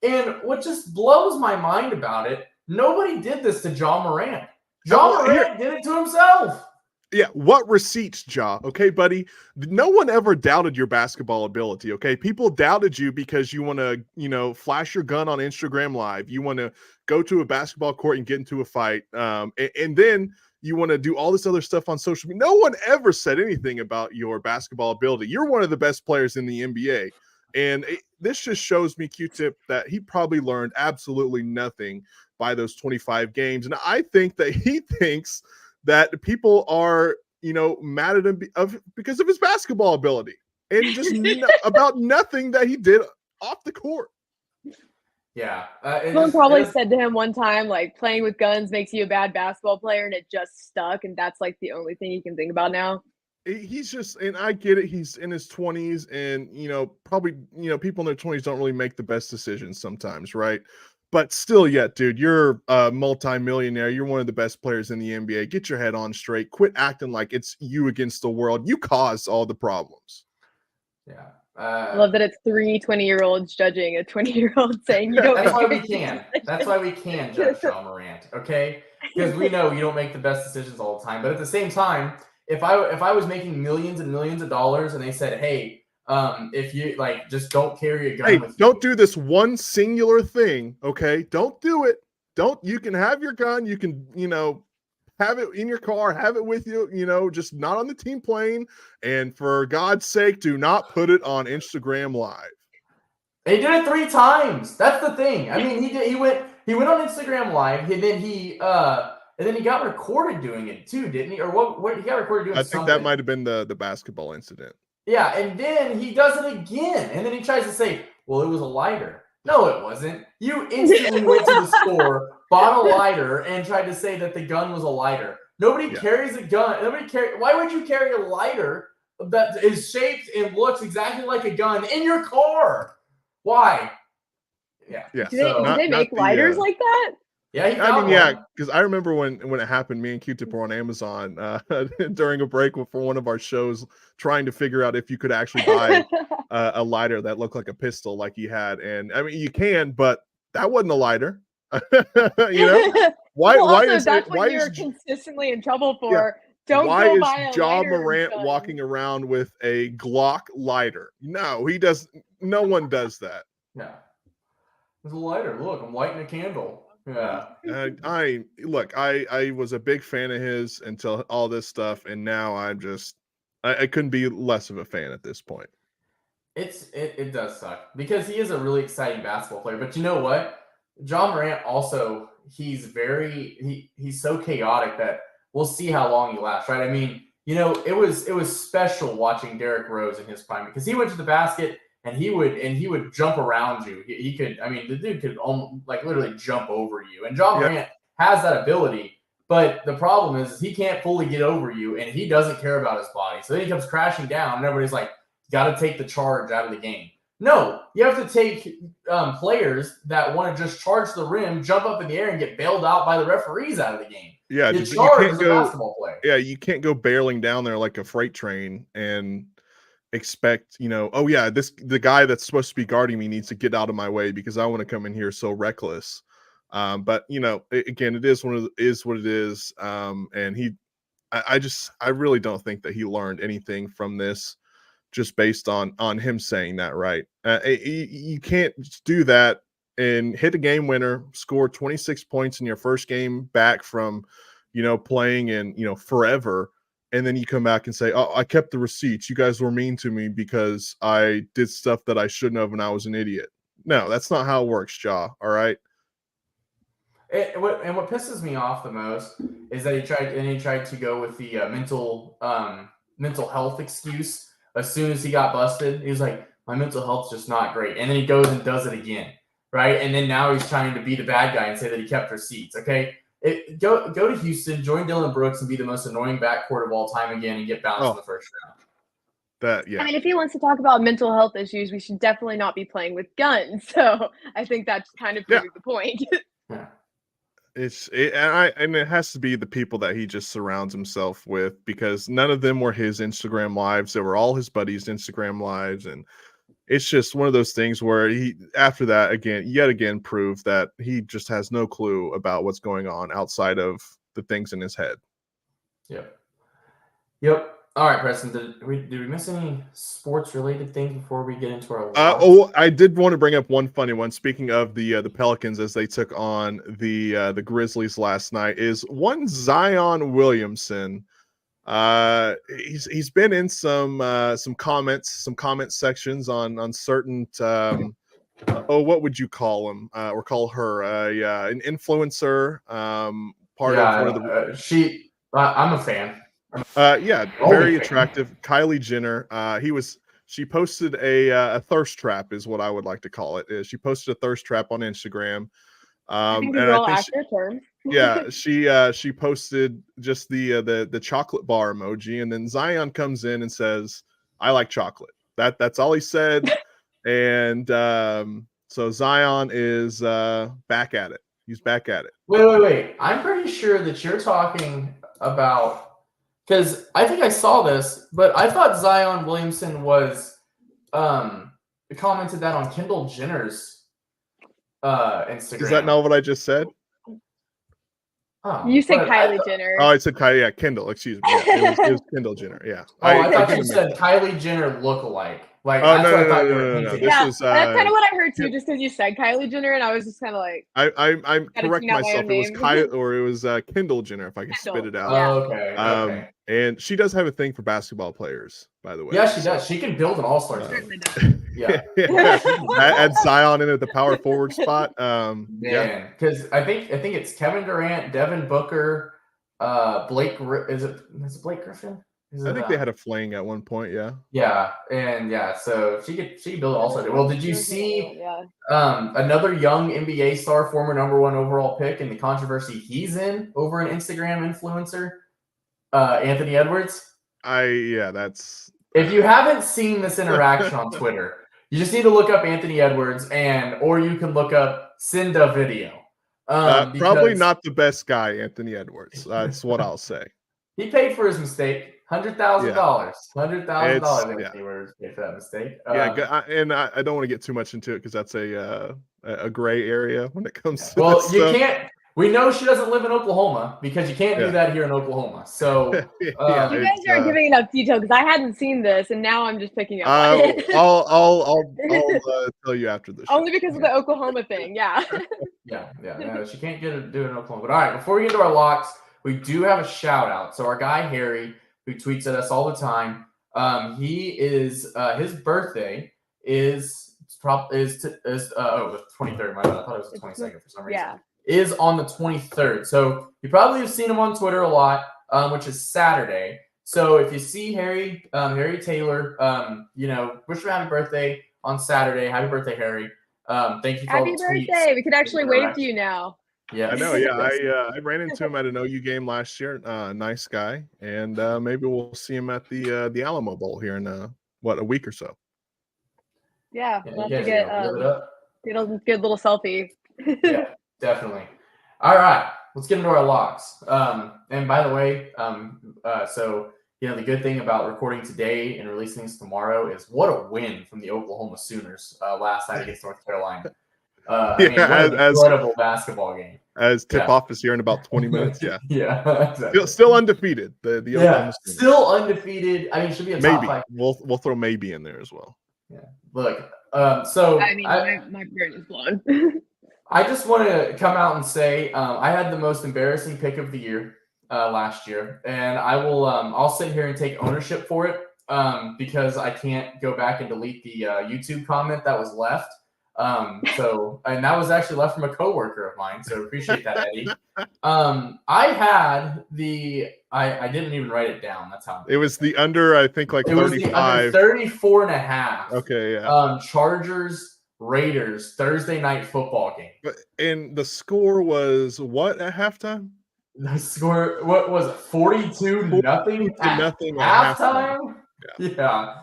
And what just blows my mind about it, nobody did this to Ja Morant. Ja Morant did it to himself. Yeah, what receipts, Ja? Okay, buddy. No one ever doubted your basketball ability. Okay, people doubted you because you want to, flash your gun on Instagram Live. You want to go to a basketball court and get into a fight, and then you want to do all this other stuff on social media. No one ever said anything about your basketball ability. You're one of the best players in the NBA, and this just shows me, Qtip, that he probably learned absolutely nothing by those 25 games, and I think that he thinks that people are, mad at him because of his basketball ability and just about nothing that he did off the court. Yeah. Someone probably said to him one time, like, playing with guns makes you a bad basketball player, and it just stuck, and that's, like, the only thing you can think about now. He's just, and I get it, he's in his 20s, and, probably, people in their 20s don't really make the best decisions sometimes, right? But still, dude, you're a multi-millionaire. You're one of the best players in the NBA. Get your head on straight. Quit acting like it's you against the world. You caused all the problems. Yeah. I love that it's 3 20-year-olds judging a 20-year-old saying you don't. That's why we can. That's why we can judge Ja Morant, okay? Because we know you don't make the best decisions all the time. But at the same time, if I was making millions and millions of dollars and they said, "Hey, if you just don't carry a gun with you. Don't do this one singular thing, okay? Don't do it. You can have your gun. You can, have it in your car, have it with you, just not on the team plane. And for God's sake, do not put it on Instagram Live." They did it 3 times. That's the thing. I mean, he went on Instagram Live, and then he got recorded doing it too, didn't he? Or what he got recorded doing I think something. that might have been the basketball incident. Yeah, and then he does it again. And then he tries to say, "Well, it was a lighter." No, it wasn't. You instantly went to the store, bought a lighter, and tried to say that the gun was a lighter. Nobody carries a gun. Why would you carry a lighter that is shaped and looks exactly like a gun in your car? Why? Yeah. Do they make lighters like that? Yeah, because I remember when it happened, me and Qtip were on Amazon during a break for one of our shows, trying to figure out if you could actually buy a lighter that looked like a pistol, like he had. And I mean, you can, but that wasn't a lighter. Why? Well, why also, is that's it? what Why you're is consistently in trouble for? Don't why go is buy a Ja lighter Morant gun. walking around with a Glock lighter? No, he does. No one does that. Yeah. It's a lighter. Look, I'm lighting a candle. Yeah. I was a big fan of his until all this stuff, and now I'm just I couldn't be less of a fan at this point. It does suck because he is a really exciting basketball player. But you know what? Ja Morant also, he's so chaotic that we'll see how long he lasts, right? I mean, it was special watching Derrick Rose in his prime because he went to the basket and he would jump around you. He could, I mean, the dude could almost literally jump over you. And Ja Morant has that ability, but the problem is he can't fully get over you and he doesn't care about his body. So then he comes crashing down and everybody's like, got to take the charge out of the game. No, you have to take players that want to just charge the rim, jump up in the air, and get bailed out by the referees out of the game. Yeah, You but you charge can't as a go. basketball player. Yeah, you can't go barreling down there like a freight train and expect, oh yeah, the guy that's supposed to be guarding me needs to get out of my way because I want to come in here so reckless. But again, it is what it is. And I really don't think that he learned anything from this, just based on him saying that. Right? You can't do that and hit a game winner, score 26 points in your first game back from, playing in forever. And then you come back and say, "Oh, I kept the receipts. You guys were mean to me because I did stuff that I shouldn't have, and I was an idiot." No, that's not how it works, Ja. All right. And what pisses me off the most is that he tried to go with the mental health excuse as soon as he got busted. He was like, "My mental health's just not great," and then he goes and does it again, right? And then now he's trying to be the bad guy and say that he kept receipts. Okay. Go to Houston, join Dylan Brooks, and be the most annoying backcourt of all time again, and get bounced in the first round. I mean, if he wants to talk about mental health issues, we should definitely not be playing with guns. So I think that's kind of proved the point. Yeah. And it has to be the people that he just surrounds himself with, because none of them were his Instagram lives. They were all his buddies' Instagram lives, and it's just one of those things where he, after that, yet again, proved that he just has no clue about what's going on outside of the things in his head. Yep. All right, Preston. Did we miss any sports-related things before we get into our? I did want to bring up one funny one. Speaking of the Pelicans as they took on the Grizzlies last night, is one Zion Williamson. He's been in some comment sections on certain what would you call him or call her an influencer, part of one of the I'm a fan. Very attractive Kylie Jenner. She posted a thirst trap, is what I would like to call it. She posted a thirst trap on Instagram. I think these are all accurate terms. Yeah, she posted just the chocolate bar emoji, and then Zion comes in and says, "I like chocolate." That's all he said. And so Zion is back at it. He's back at it. Wait. I'm pretty sure that you're talking about, because I think I saw this, but I thought Zion Williamson was commented that on Kendall Jenner's Instagram. Is that not what I just said? Oh, you said Kylie Jenner. Oh, I said Kylie. Yeah, Kendall. Excuse me. Yeah, it was Kendall Jenner. Yeah. I thought you said Kylie Jenner look-alike. Like, no. Yeah, that's kind of what I heard too, just because you said Kylie Jenner, and I was just kind of like, I'm correct myself. It was Kylie, or it was Kendall Jenner, if I can spit it out. Oh, okay. And she does have a thing for basketball players, by the way. Yeah, she does. She can build an all-star team. Yeah. Add Zion in at the power forward spot. Man, because I think it's Kevin Durant, Devin Booker, Blake. Is it Blake Griffin? I think they had a fling at one point. Yeah. Yeah, and so she could build an all-star team. Well, did you see another young NBA star, former #1 overall pick, and the controversy he's in over an Instagram influencer, Anthony Edwards? That's. If you haven't seen this interaction on Twitter, you just need to look up Anthony Edwards, or you can look up Cinda video. Probably not the best guy, Anthony Edwards. That's what I'll say. He paid for his mistake. $100,000. $100,000 Anthony Edwards paid for that mistake. And I don't want to get too much into it because that's a gray area when it comes to Well, you can't. We know she doesn't live in Oklahoma because you can't do that here in Oklahoma. So you guys aren't giving enough detail because I hadn't seen this, and now I'm just picking up on it. I'll tell you after the show. Only because of the Oklahoma thing, yeah. No, she can't do it in Oklahoma. But all right, before we get into our locks, we do have a shout out. So our guy Harry, who tweets at us all the time, he is his birthday is the 23rd. My bad. I thought it was the 22nd for some reason. Yeah. Is on the 23rd. So you probably have seen him on Twitter a lot, which is Saturday. So if you see Harry Taylor, wish him happy birthday on Saturday. Happy birthday, Harry. Thank you for all the tweets. Happy birthday. We could actually wave to you now. Yeah, I know. Yeah, I ran into him at an OU game last year. Nice guy, and maybe we'll see him at the Alamo Bowl here in a week or so. Yeah, Yeah, we'll you have to guys get live it up. get a good little selfie. Yeah, definitely. All right, let's get into our locks. And by the way, so the good thing about recording today and releasing this tomorrow is what a win from the Oklahoma Sooners last night against North Carolina. I mean, what an incredible basketball game. As tip off is here in about 20 minutes. Yeah. Yeah, exactly. Still undefeated. The Oklahoma Sooners. Still undefeated. I mean, should be a top maybe 5. we'll throw maybe in there as well. Yeah. Look, so I mean, my brain is blown. I just want to come out and say I had the most embarrassing pick of the year last year, and I'll sit here and take ownership for it because I can't go back and delete the YouTube comment that was left. And that was actually left from a coworker of mine, so appreciate that, Eddie. I had I didn't even write it down. That's how it was the under, I think, like 35. It was the under 34.5. Okay, yeah. Chargers Raiders Thursday night football game. And the score was what at halftime? The score, what was it? 42-0 at halftime? Yeah.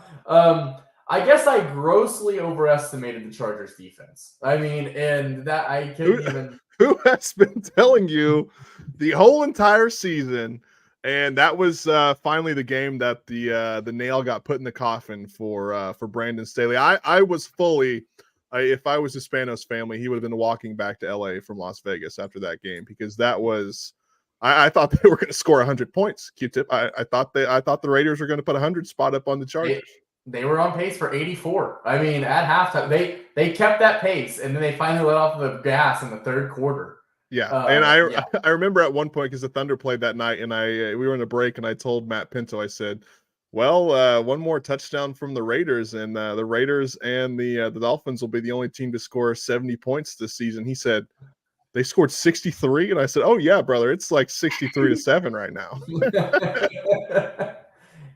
I guess I grossly overestimated the Chargers defense. I mean, and that I couldn't even. Who has been telling you the whole entire season? And that was finally the game that the nail got put in the coffin for Brandon Staley. I was fully. If I was Hispanos family, he would have been walking back to LA from Las Vegas after that game because that was. I thought they were going to score 100 points. Qtip. I thought the Raiders were going to put 100 spot up on the Chargers. They were on pace for 84. I mean, at halftime, they kept that pace, and then they finally let off the gas in the third quarter. Yeah, and I remember at one point because the Thunder played that night, and we were in a break, and I told Matt Pinto, I said, well, one more touchdown from the Raiders, and the Raiders and the Dolphins will be the only team to score 70 points this season. He said, they scored 63, and I said, oh, yeah, brother, it's like 63-7 right now.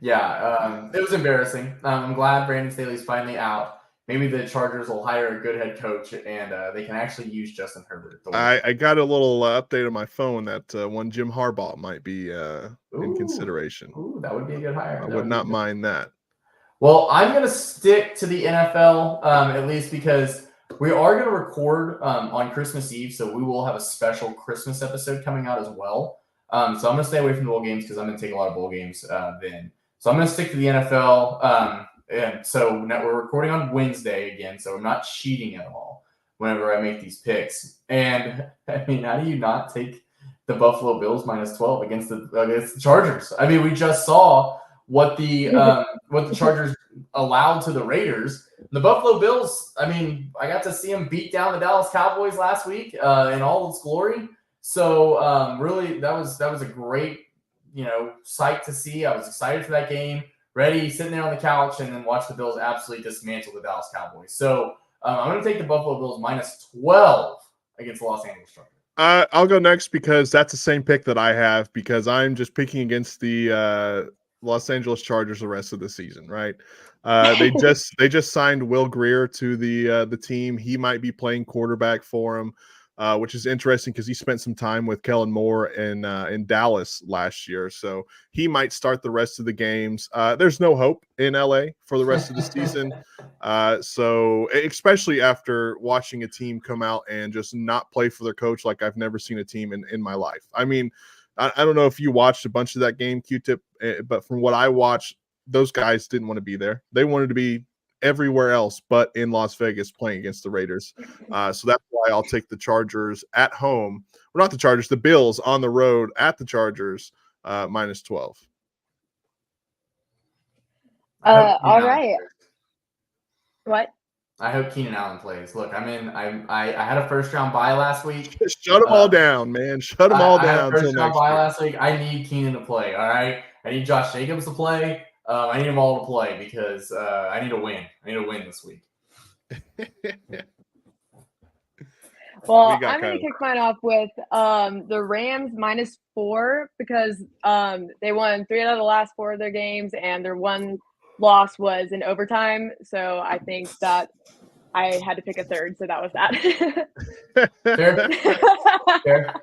Yeah, it was embarrassing. I'm glad Brandon Staley's finally out. Maybe the Chargers will hire a good head coach, and they can actually use Justin Herbert. I got a little update on my phone that one Jim Harbaugh might be in consideration. Ooh, that would be a good hire. I would not mind that. Well, I'm going to stick to the NFL, at least because we are going to record on Christmas Eve, so we will have a special Christmas episode coming out as well. So I'm going to stay away from the bowl games because I'm going to take a lot of bowl games then. So I'm going to stick to the NFL. And so now we're recording on Wednesday again, so I'm not cheating at all whenever I make these picks. And I mean, how do you not take the Buffalo Bills -12 against the Chargers? I mean, we just saw what the Chargers allowed to the Raiders. The Buffalo Bills, I mean, I got to see them beat down the Dallas Cowboys last week in all its glory. So really, that was a great sight to see. I was excited for that game. Ready, sitting there on the couch, and then watch the Bills absolutely dismantle the Dallas Cowboys. So I'm going to take the Buffalo Bills -12 against the Los Angeles Chargers. I'll go next because that's the same pick that I have because I'm just picking against the Los Angeles Chargers the rest of the season, right? They just signed Will Grier to the team. He might be playing quarterback for him. Which is interesting because he spent some time with Kellen Moore in Dallas last year. So he might start the rest of the games. There's no hope in LA for the rest of the season. So especially after watching a team come out and just not play for their coach like I've never seen a team in my life. I mean, I don't know if you watched a bunch of that game, Qtip, but from what I watched, those guys didn't want to be there. They wanted to be everywhere else but in Las Vegas playing against the Raiders. So that's why I'll take the Chargers at home. Well, not the Chargers, the Bills on the road at the Chargers -12. All right. What? I hope Keenan Allen plays. Look, I had a first round bye last week. Shut them all down, man. Shut them all down. I had a first round bye last week. I need Keenan to play. All right. I need Josh Jacobs to play. I need them all to play because I need to win. I need to win this week. Well, I'm going to kick mine off with the Rams -4 because they won 3 out of the last 4 of their games, and their one loss was in overtime. So I think that I had to pick a third, so that was that. Fair.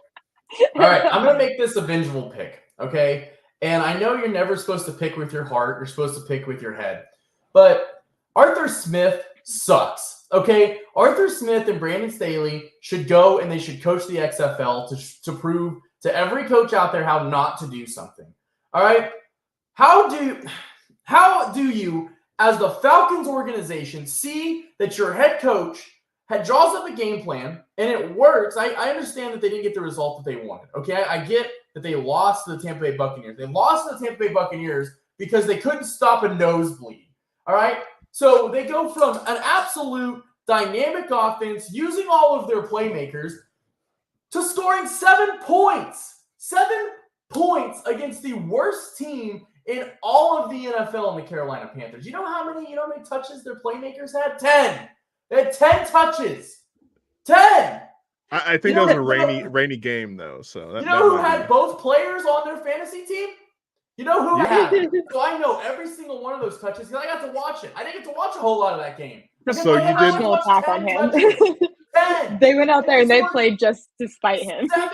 All right, I'm going to make this a bingeable pick, okay? And I know you're never supposed to pick with your heart. You're supposed to pick with your head. But Arthur Smith sucks. Okay, Arthur Smith and Brandon Staley should go and they should coach the XFL to prove to every coach out there how not to do something. All right, how do you, as the Falcons organization, see that your head coach draws up a game plan and it works? I understand that they didn't get the result that they wanted. Okay, I get that they lost to the Tampa Bay Buccaneers. They lost to the Tampa Bay Buccaneers because they couldn't stop a nosebleed. All right, so they go from an absolute dynamic offense using all of their playmakers to scoring 7 points. 7 points against the worst team in all of the NFL in the Carolina Panthers. You know how many touches their playmakers had? 10. They had 10 touches. 10. I think that was a rainy game though. So you know who had both players on their fantasy team? You know who had? So I know every single one of those touches because I got to watch it. I didn't get to watch a whole lot of that game. So you didn't attack on him. 10. They went out there and they played just to spite him. 7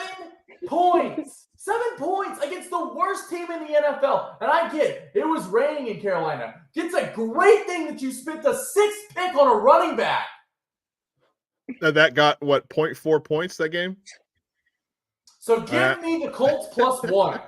points. 7 points against the worst team in the NFL. And I get it was raining in Carolina. It's a great thing that you spent the 6th pick on a running back. That got what, 0.4 points that game? So give me the Colts +1.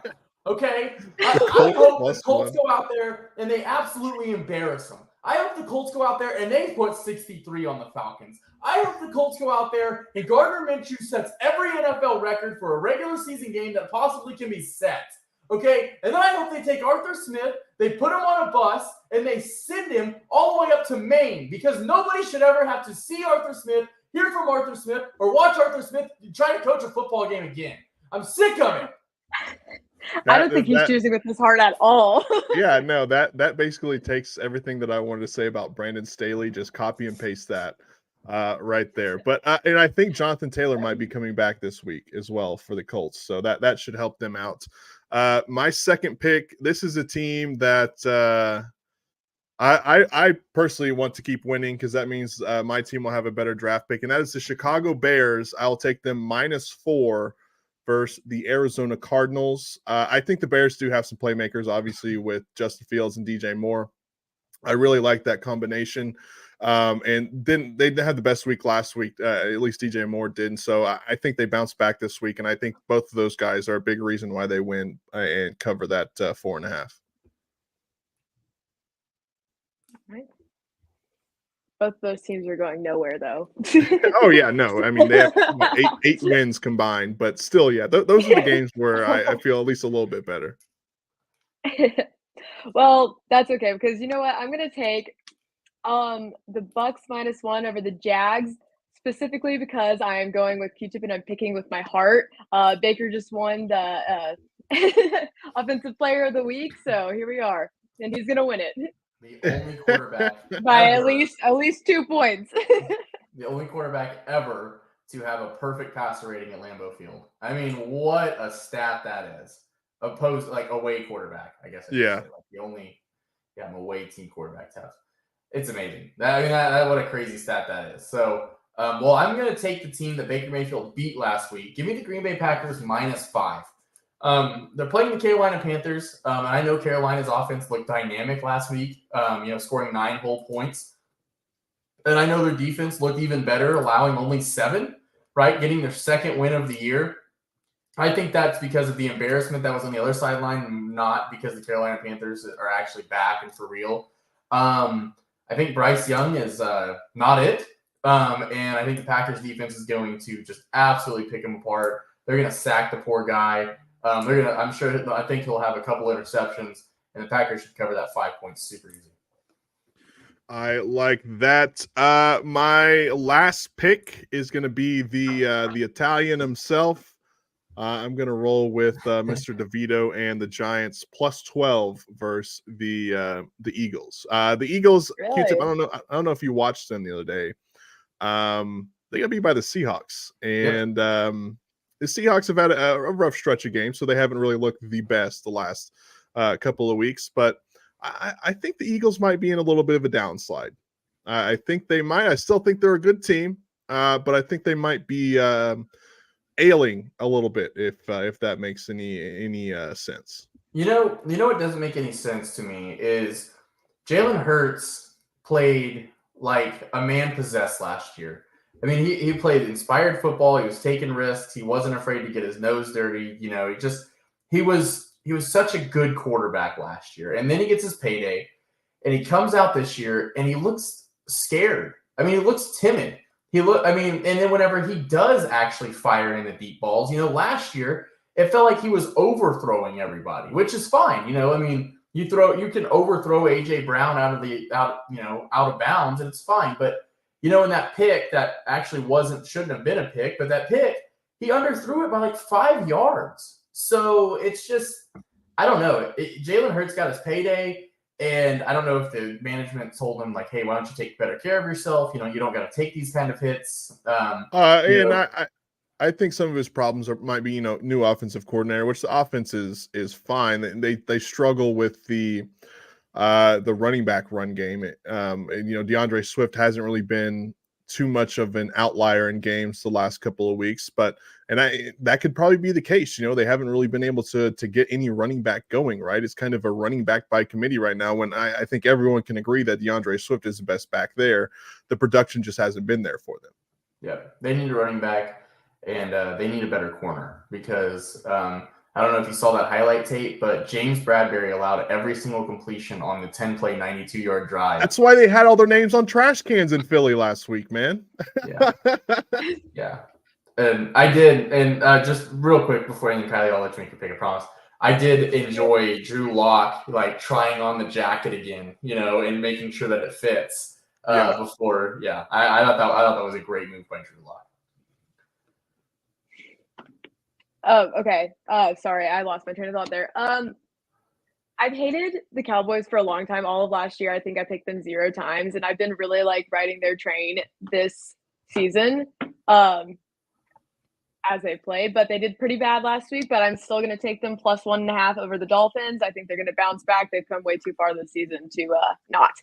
Okay? I hope the Colts go out there and they absolutely embarrass them. I hope the Colts go out there and they put 63 on the Falcons. I hope the Colts go out there and Gardner Minshew sets every NFL record for a regular season game that possibly can be set. Okay? And then I hope they take Arthur Smith, they put him on a bus, and they send him all the way up to Maine because nobody should ever have to see Arthur Smith, hear from Arthur Smith, or watch Arthur Smith try to coach a football game again. I'm sick of it. I don't think he's choosing with his heart at all. Yeah, no, that basically takes everything that I wanted to say about Brandon Staley, just copy and paste that right there. But and I think Jonathan Taylor might be coming back this week as well for the Colts, so that should help them out. My second pick, this is a team that I personally want to keep winning because that means my team will have a better draft pick, and that is the Chicago Bears. I'll take them -4 versus the Arizona Cardinals. I think the Bears do have some playmakers, obviously, with Justin Fields and DJ Moore. I really like that combination. And then they had the best week last week, at least DJ Moore did. And so I think they bounced back this week. And I think both of those guys are a big reason why they win and cover that 4.5. Right. Both those teams are going nowhere, though. Oh, yeah, no. I mean, they have eight wins combined. But still, yeah, those are the games where I feel at least a little bit better. Well, that's okay because you know what? I'm going to take the Bucks -1 over the Jags, specifically because I am going with Qtip and I'm picking with my heart. Baker just won the Offensive Player of the Week, so here we are, and he's gonna win it The only quarterback by ever, at least 2 points. the only quarterback ever to have a perfect passer rating at Lambeau Field. I mean, what a stat that is. Opposed away quarterback, I guess. Yeah. The only away team quarterback test. It's amazing. That what a crazy stat that is. So, well, I'm going to take the team that Baker Mayfield beat last week. Give me the Green Bay Packers -5. They're playing the Carolina Panthers. And I know Carolina's offense looked dynamic last week, scoring 9 whole points. And I know their defense looked even better, allowing only 7, right? Getting their 2nd win of the year. I think that's because of the embarrassment that was on the other sideline, not because the Carolina Panthers are actually back and for real. I think Bryce Young is not it. And I think the Packers defense is going to just absolutely pick him apart. They're going to sack the poor guy. I think he'll have a couple interceptions, and the Packers should cover that 5 points super easy. I like that. My last pick is going to be the Italian himself. I'm going to roll with Mr. DeVito and the Giants +12 versus the Eagles. The Eagles, Really? Qtip, I don't know if you watched them the other day. They got beat by the Seahawks, and the Seahawks have had a rough stretch of games, so they haven't really looked the best the last couple of weeks. But I think the Eagles might be in a little bit of a downslide. I think they might. I still think they're a good team, but I think they might be ailing a little bit if that makes any sense. You know what doesn't make any sense to me is Jalen Hurts played like a man possessed last year. I mean, he played inspired football. He was taking risks. He wasn't afraid to get his nose dirty. You know, he was such a good quarterback last year. And then he gets his payday, and he comes out this year, and he looks scared. I mean, he looks timid. And then whenever he does actually fire in the deep balls, you know, last year it felt like he was overthrowing everybody, which is fine. You know, I mean, you can overthrow AJ Brown out of bounds, and it's fine. But you know, in that pick that actually shouldn't have been a pick, but that pick, he underthrew it by like 5 yards. So it's just, I don't know. Jalen Hurts got his payday. And I don't know if the management told him, like, hey, why don't you take better care of yourself? You know, you don't got to take these kind of hits. I think some of his problems might be, you know, new offensive coordinator, which the offense is fine. They struggle with the running back run game. And, you know, DeAndre Swift hasn't really been too much of an outlier in games the last couple of weeks, that could probably be the case. You know, they haven't really been able to get any running back going, right? It's kind of a running back by committee right now, when I think everyone can agree that DeAndre Swift is the best back there. The production just hasn't been there for them. Yeah, they need a running back, and they need a better corner, because I don't know if you saw that highlight tape, but James Bradbury allowed every single completion on the 10-play, 92-yard drive. That's why they had all their names on trash cans in Philly last week, man. Yeah. Yeah. And I did, and just real quick before anything, Kylie, I'll let you make your pick, I promise. I did enjoy Drew Lock like trying on the jacket again, you know, and making sure that it fits before. Yeah, I thought that was a great move by Drew Lock. Oh, okay. Sorry, I lost my train of thought there. I've hated the Cowboys for a long time. All of last year, I think I picked them 0 times, and I've been really like riding their train this season as they play. But they did pretty bad last week. But I'm still going to take them plus 1.5 over the Dolphins. I think they're going to bounce back. They've come way too far this season to not.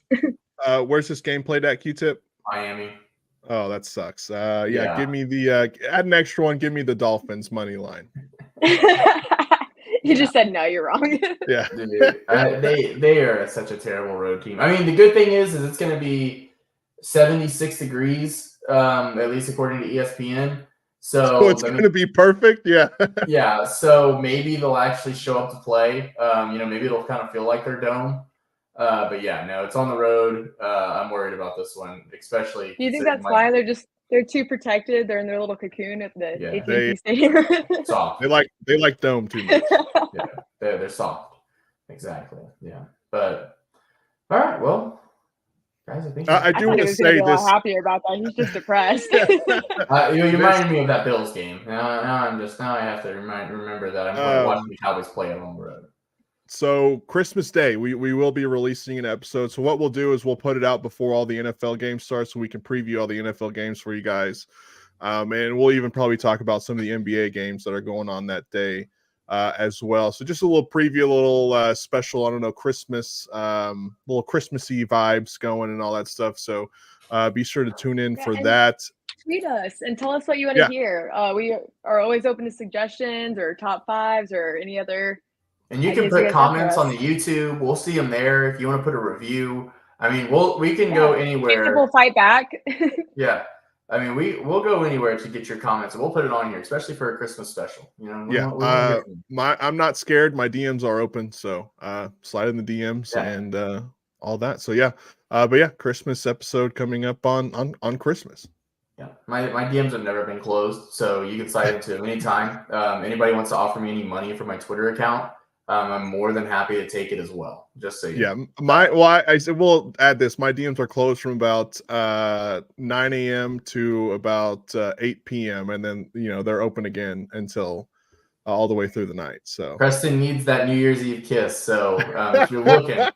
Where's this game played at, Qtip? Miami. Oh, that sucks. Give me the add an extra one. Give me the Dolphins money line. You just said no. You're wrong. Yeah, dude, they are such a terrible road team. I mean, the good thing is it's going to be 76 degrees, at least according to ESPN. So it's going to be perfect. Yeah. Yeah. So maybe they'll actually show up to play. You know, maybe it'll kind of feel like their dome. But yeah, no, it's on the road. I'm worried about this one, especially. Do you think that's why they're too protected? They're in their little cocoon at the AT&T Stadium. Soft. They like dome too much. Yeah, they're soft. Exactly. Yeah. But all right, well, guys, I think I do want to say this. Happier about that. He's just depressed. You reminded me of that Bills game. Now I have to remember that I'm going to watch the Cowboys play on the road. So Christmas Day, we will be releasing an episode. So what we'll do is we'll put it out before all the NFL games start, so we can preview all the NFL games for you guys. And we'll even probably talk about some of the NBA games that are going on that day as well. So just a little preview, a little special, I don't know, Christmas, little Christmassy vibes going and all that stuff. So be sure to tune in for that. Tweet us and tell us what you want to hear. We are always open to suggestions or top fives or any other. And you can put comments on the YouTube. We'll see them there. If you want to put a review, I mean, we can go anywhere. People fight back. Yeah, I mean, we'll go anywhere to get your comments, and we'll put it on here, especially for a Christmas special. You know, I'm not scared. My DMs are open, so slide in the DMs and all that. So but Christmas episode coming up on Christmas. Yeah, my DMs have never been closed, so you can slide into them anytime. Anybody wants to offer me any money for my Twitter account, I'm more than happy to take it as well. Just so you know. I said we'll add this. My DMs are closed from about 9 a.m. to about 8 p.m. and then they're open again until all the way through the night. So Preston needs that New Year's Eve kiss. So if you're looking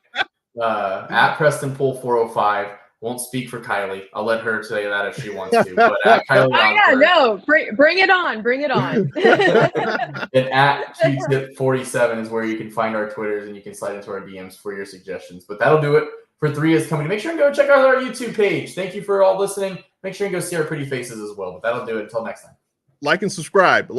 at Preston Pool 405. Won't speak for Kylee. I'll let her say that if she wants to. But at Kylee, bring it on, bring it on. And at Qtip 47 is where you can find our Twitters and you can slide into our DMs for your suggestions. But that'll do it for 3 is Company. Make sure and go check out our YouTube page. Thank you for all listening. Make sure and go see our pretty faces as well. But that'll do it until next time. Like and subscribe.